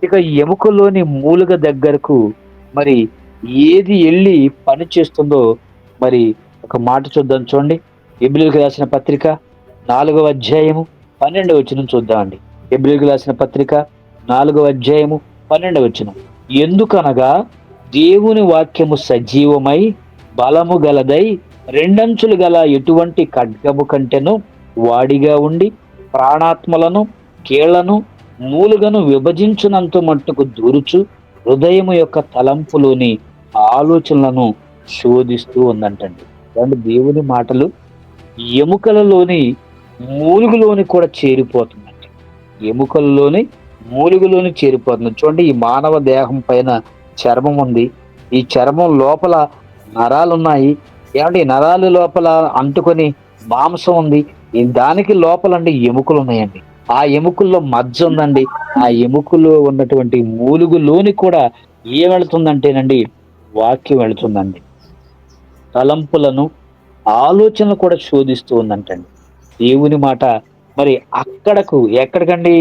B: ఇక ఎముకల్లోని మూలుగ దగ్గరకు మరి ఏది వెళ్ళి పని చేస్తుందో మరి ఒక మాట చూద్దాం చూడండి. హెబ్రీయులకు రాసిన పత్రిక 4వ అధ్యాయము 12వ వచనం చూద్దామండి. హెబ్రీయులకు రాసిన పత్రిక 4వ అధ్యాయము 12వ వచనం. ఎందుకనగా దేవుని వాక్యము సజీవమై బలము గలదై రెండంచులు గల ఎటువంటి ఖడ్గము కంటెను వాడిగా ఉండి ప్రాణాత్మలను కీళ్లను మూలుగను విభజించునంత మట్టుకు దూరుచు హృదయము యొక్క తలంపులోని ఆలోచనలను శోధిస్తూ ఉందంటండి. అంటే దేవుని మాటలు ఎముకలలోని మూలుగులోని కూడా చేరిపోతుందండి. ఎముకలలోని మూలుగులోని చేరిపోతుంది. చూడండి, ఈ మానవ దేహం పైన చర్మం ఉంది. ఈ చర్మం లోపల నరాలు ఉన్నాయి. ఏమంటే ఈ నరాల లోపల అంటుకొని మాంసం ఉంది. దానికి లోపలండి ఎముకలు ఉన్నాయండి. ఆ ఎముకల్లో మజ్జ ఉందండి. ఆ ఎముకల్లో ఉన్నటువంటి మూలుగులోని కూడా ఏం వెళుతుందంటేనండి వాక్యం వెళుతుందండి. తలంపులను ఆలోచనలు కూడా శోధిస్తూ ఉందంటండి దేవుని మాట. మరి ఎక్కడికండి?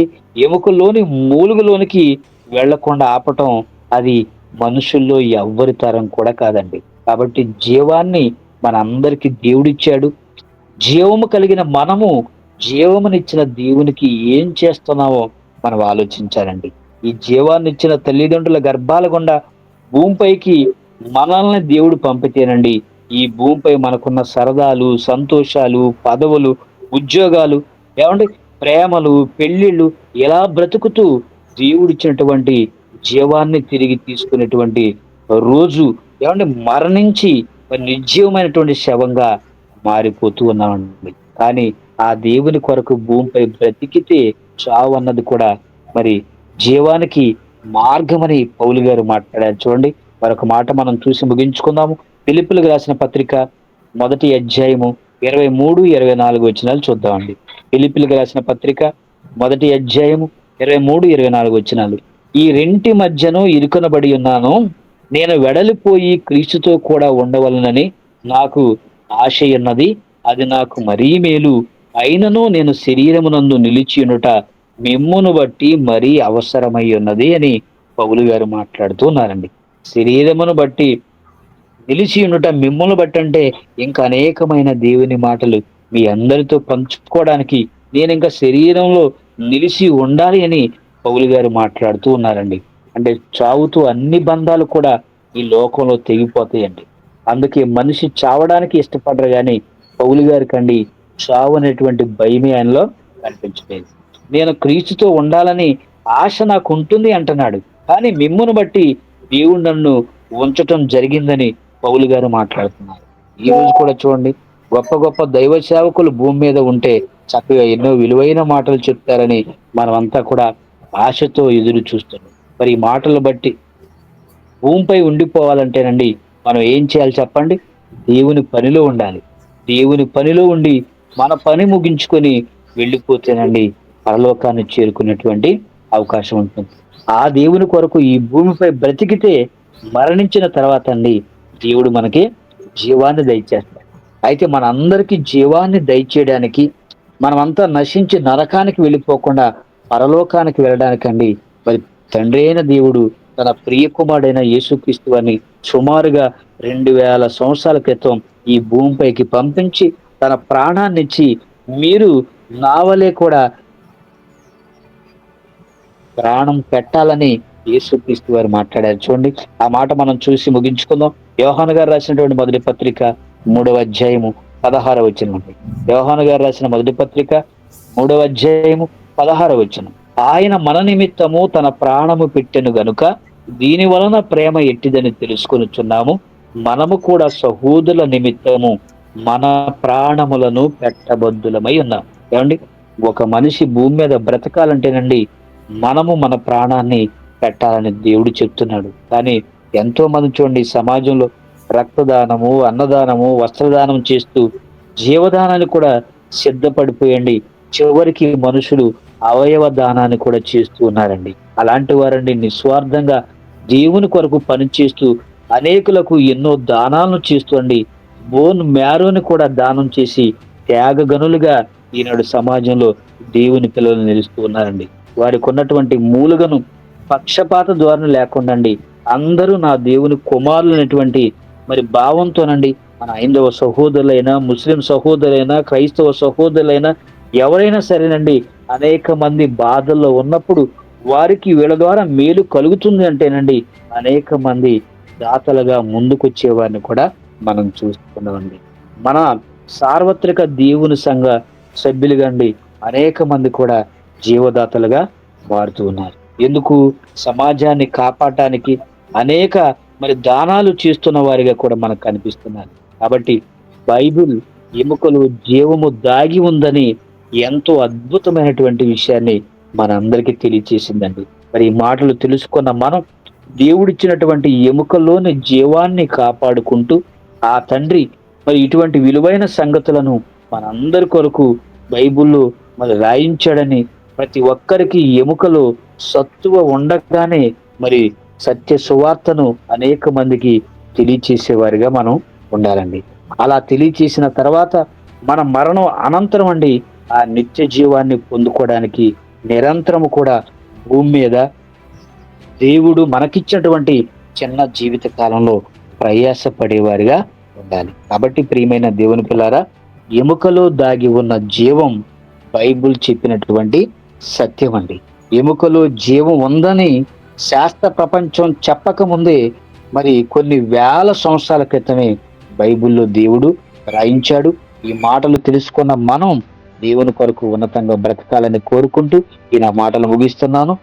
B: ఎముకల్లోని మూలుగులోనికి వెళ్లకుండా ఆపటం అది మనుషుల్లో ఎవ్వరి తరం కూడా కాదండి. కాబట్టి జీవాన్ని మనందరికీ దేవుడిచ్చాడు. జీవము కలిగిన మనము జీవమునిచ్చిన దేవునికి ఏం చేస్తున్నామో మనం ఆలోచించాలండి. ఈ జీవాన్ని ఇచ్చిన తల్లిదండ్రుల గర్భాల గుండా భూమిపైకి మనల్ని దేవుడు పంపితేనండి ఈ భూమిపై మనకున్న సరదాలు, సంతోషాలు, పదవులు, ఉద్యోగాలు, ఏమండి ప్రేమలు, పెళ్లిళ్ళు ఎలా బ్రతుకుతూ దేవుడిచ్చినటువంటి జీవాన్ని తిరిగి తీసుకునేటువంటి రోజు ఏమంటే మరణించి నిర్జీవమైనటువంటి శవంగా మారిపోతూ ఉన్నామండి. కానీ ఆ దేవుని కొరకు భూమిపై బ్రతికితే చావు అన్నది కూడా మరి జీవానికి మార్గమని పౌలు గారు మాట్లాడారు. చూడండి, మరొక మాట మనం చూసి ముగించుకుందాము. ఫిలిప్పీయులకు రాసిన పత్రిక 1వ అధ్యాయము 23, 24 వచనాలు చూద్దామండి. ఫిలిప్పీయులకు రాసిన పత్రిక 1వ అధ్యాయము 23, 24 వచనాలు. ఈ రెంటి మధ్యను ఇరుకనబడి ఉన్నాను, నేను వెడలిపోయి క్రీస్తుతో కూడా ఉండవలనని నాకు ఆశయున్నది. అది నాకు మరీ మేలు. అయినను నేను శరీరమునందు నిలిచియునుట మిమ్మును బట్టి మరీ అవసరమై ఉన్నది అని పౌలు గారు మాట్లాడుతూ ఉన్నారండి. శరీరమును బట్టి నిలిచి ఉండుట మిమ్మల్ని బట్టి అంటే ఇంకా అనేకమైన దేవుని మాటలు మీ అందరితో పంచుకోవడానికి నేను ఇంకా శరీరంలో నిలిచి ఉండాలి అని పౌలు గారు మాట్లాడుతూ ఉన్నారండి. అంటే చావుతూ అన్ని బంధాలు కూడా ఈ లోకంలో తెగిపోతాయండి. అందుకే మనిషి చావడానికి ఇష్టపడరు కానీ పౌలు గారి కండి చావు అనేటువంటి భయమే ఆయనలో కనిపించలేదు. నేను క్రీస్తుతో ఉండాలని ఆశ నాకు ఉంటుంది అంటున్నాడు. కానీ మిమ్మును బట్టి దేవుడు నన్ను ఉంచటం జరిగిందని పౌలు గారు మాట్లాడుతున్నారు. ఈ రోజు కూడా చూడండి, గొప్ప గొప్ప దైవ సేవకులు భూమి మీద ఉంటే చక్కగా ఎన్నో విలువైన మాటలు చెప్తారని మనమంతా కూడా ఆశతో ఎదురు చూస్తున్నాం. మరి ఈ మాటలు బట్టి భూమిపై ఉండిపోవాలంటేనండి మనం ఏం చేయాలి చెప్పండి? దేవుని పనిలో ఉండాలి. దేవుని పనిలో ఉండి మన పని ముగించుకొని వెళ్ళిపోతేనండి పరలోకాన్ని చేరుకునేటువంటి అవకాశం ఉంటుంది. ఆ దేవుని కొరకు ఈ భూమిపై బ్రతికితే మరణించిన తర్వాత అండి దేవుడు మనకి జీవాన్ని దయచేస్తాడు. అయితే మనందరికీ జీవాన్ని దయచేయడానికి, మనమంతా నశించి నరకానికి వెళ్ళిపోకుండా పరలోకానికి వెళ్ళడానికండి మరి తండ్రి అయిన దేవుడు తన ప్రియ కుమారుడైన యేసుక్రీస్తు వారిని సుమారుగా 2000 సంవత్సరాల క్రితం ఈ భూమిపైకి పంపించి తన ప్రాణాన్నిచ్చి, మీరు నా వలె కూడా ప్రాణం పెట్టాలని యేసుక్రీస్తు వారు మాట్లాడారు. చూడండి, ఆ మాట మనం చూసి ముగించుకుందాం. యోహాను గారు రాసినటువంటి మొదటి పత్రిక 3వ అధ్యాయము 16వ వచనం. యోహాను గారు రాసిన మొదటి పత్రిక 3వ అధ్యాయము 16వ వచనం. ఆయన మన నిమిత్తము తన ప్రాణము పెట్టెను గనుక దీని వలన ప్రేమ ఎట్టిదని తెలుసుకొనుచున్నాము. మనము కూడా సహోదరుల నిమిత్తము మన ప్రాణములను పెట్టబద్దులమై ఉన్నాం. ఏమండి, ఒక మనిషి భూమి మీద బ్రతకాలంటేనండి మనము మన ప్రాణాన్ని పెట్టాలని దేవుడు చెప్తున్నాడు. కానీ ఎంతో మంది చూడండి సమాజంలో రక్తదానము, అన్నదానము, వస్త్రదానం చేస్తూ జీవదానాన్ని కూడా సిద్ధపడిపోయండి. చివరికి మనుషులు అవయవ దానాన్ని కూడా చేస్తూ ఉన్నారండి. అలాంటి వారండి నిస్వార్థంగా దేవుని కొరకు పనిచేస్తూ అనేకులకు ఎన్నో దానాలను చేస్తూ అండి బోన్ మ్యారోని కూడా దానం చేసి త్యాగగనులుగా ఈనాడు సమాజంలో దేవుని పిల్లలు నిలుస్తూ ఉన్నారండి. వారికి ఉన్నటువంటి మూలుగను పక్షపాత ధోరణి లేకుండా అండి అందరూ నా దేవుని కుమారులు అనేటువంటి మరి భావంతోనండి మన హైందవ సహోదరులైనా, ముస్లిం సహోదరులైనా, క్రైస్తవ సహోదరులైనా ఎవరైనా సరేనండి అనేక మంది బాధల్లో ఉన్నప్పుడు వారికి వీళ్ళ ద్వారా మేలు కలుగుతుంది అంటేనండి అనేక మంది దాతలుగా ముందుకొచ్చే వారిని కూడా మనం చూస్తున్నామండి. మన సార్వత్రిక దేవుని సంఘ సభ్యులుగా అండి అనేక మంది కూడా జీవదాతలుగా మారుతూ ఉన్నారు. ఎందుకు? సమాజాన్ని కాపాడటానికి అనేక మరి దానాలు చేస్తున్న వారిగా కూడా మనకు కనిపిస్తున్నారు. కాబట్టి బైబిల్ ఎముకలు జీవము దాగి ఉందని ఎంతో అద్భుతమైనటువంటి విషయాన్ని మనందరికీ తెలియచేసిందండి. మరి ఈ మాటలు తెలుసుకున్న మనం దేవుడిచ్చినటువంటి ఎముకల్లోని జీవాన్ని కాపాడుకుంటూ ఆ తండ్రి మరి ఇటువంటి విలువైన సంగతులను మనందరి కొరకు బైబిల్లో మరి రాయించాడని, ప్రతి ఒక్కరికి ఎముకలో సత్తువ ఉండగానే మరి సత్య సువార్తను అనేక మందికి తెలియచేసేవారిగా మనం ఉండాలండి. అలా తెలియచేసిన తర్వాత మన మరణం అనంతరం అండి ఆ నిత్య జీవాన్ని పొందుకోవడానికి నిరంతరము కూడా భూమి మీద దేవుడు మనకిచ్చినటువంటి చిన్న జీవిత కాలంలో ప్రయాసపడేవారిగా ఉండాలి. కాబట్టి ప్రియమైన దేవుని పిల్లారా, ఎముకలో దాగి ఉన్న జీవం బైబిల్ చెప్పినటువంటి సత్యం అండి. ఎముకలో జీవం ఉందని శాస్త్ర ప్రపంచం చెప్పకముందే మరి కొన్ని వేల సంవత్సరాల క్రితమే బైబిల్లో దేవుడు రాయించాడు. ఈ మాటలు తెలుసుకున్న మనం దేవుని కొరకు ఉన్నతంగా బ్రతకాలని కోరుకుంటూ ఈ నా మాటలు ముగిస్తున్నాను.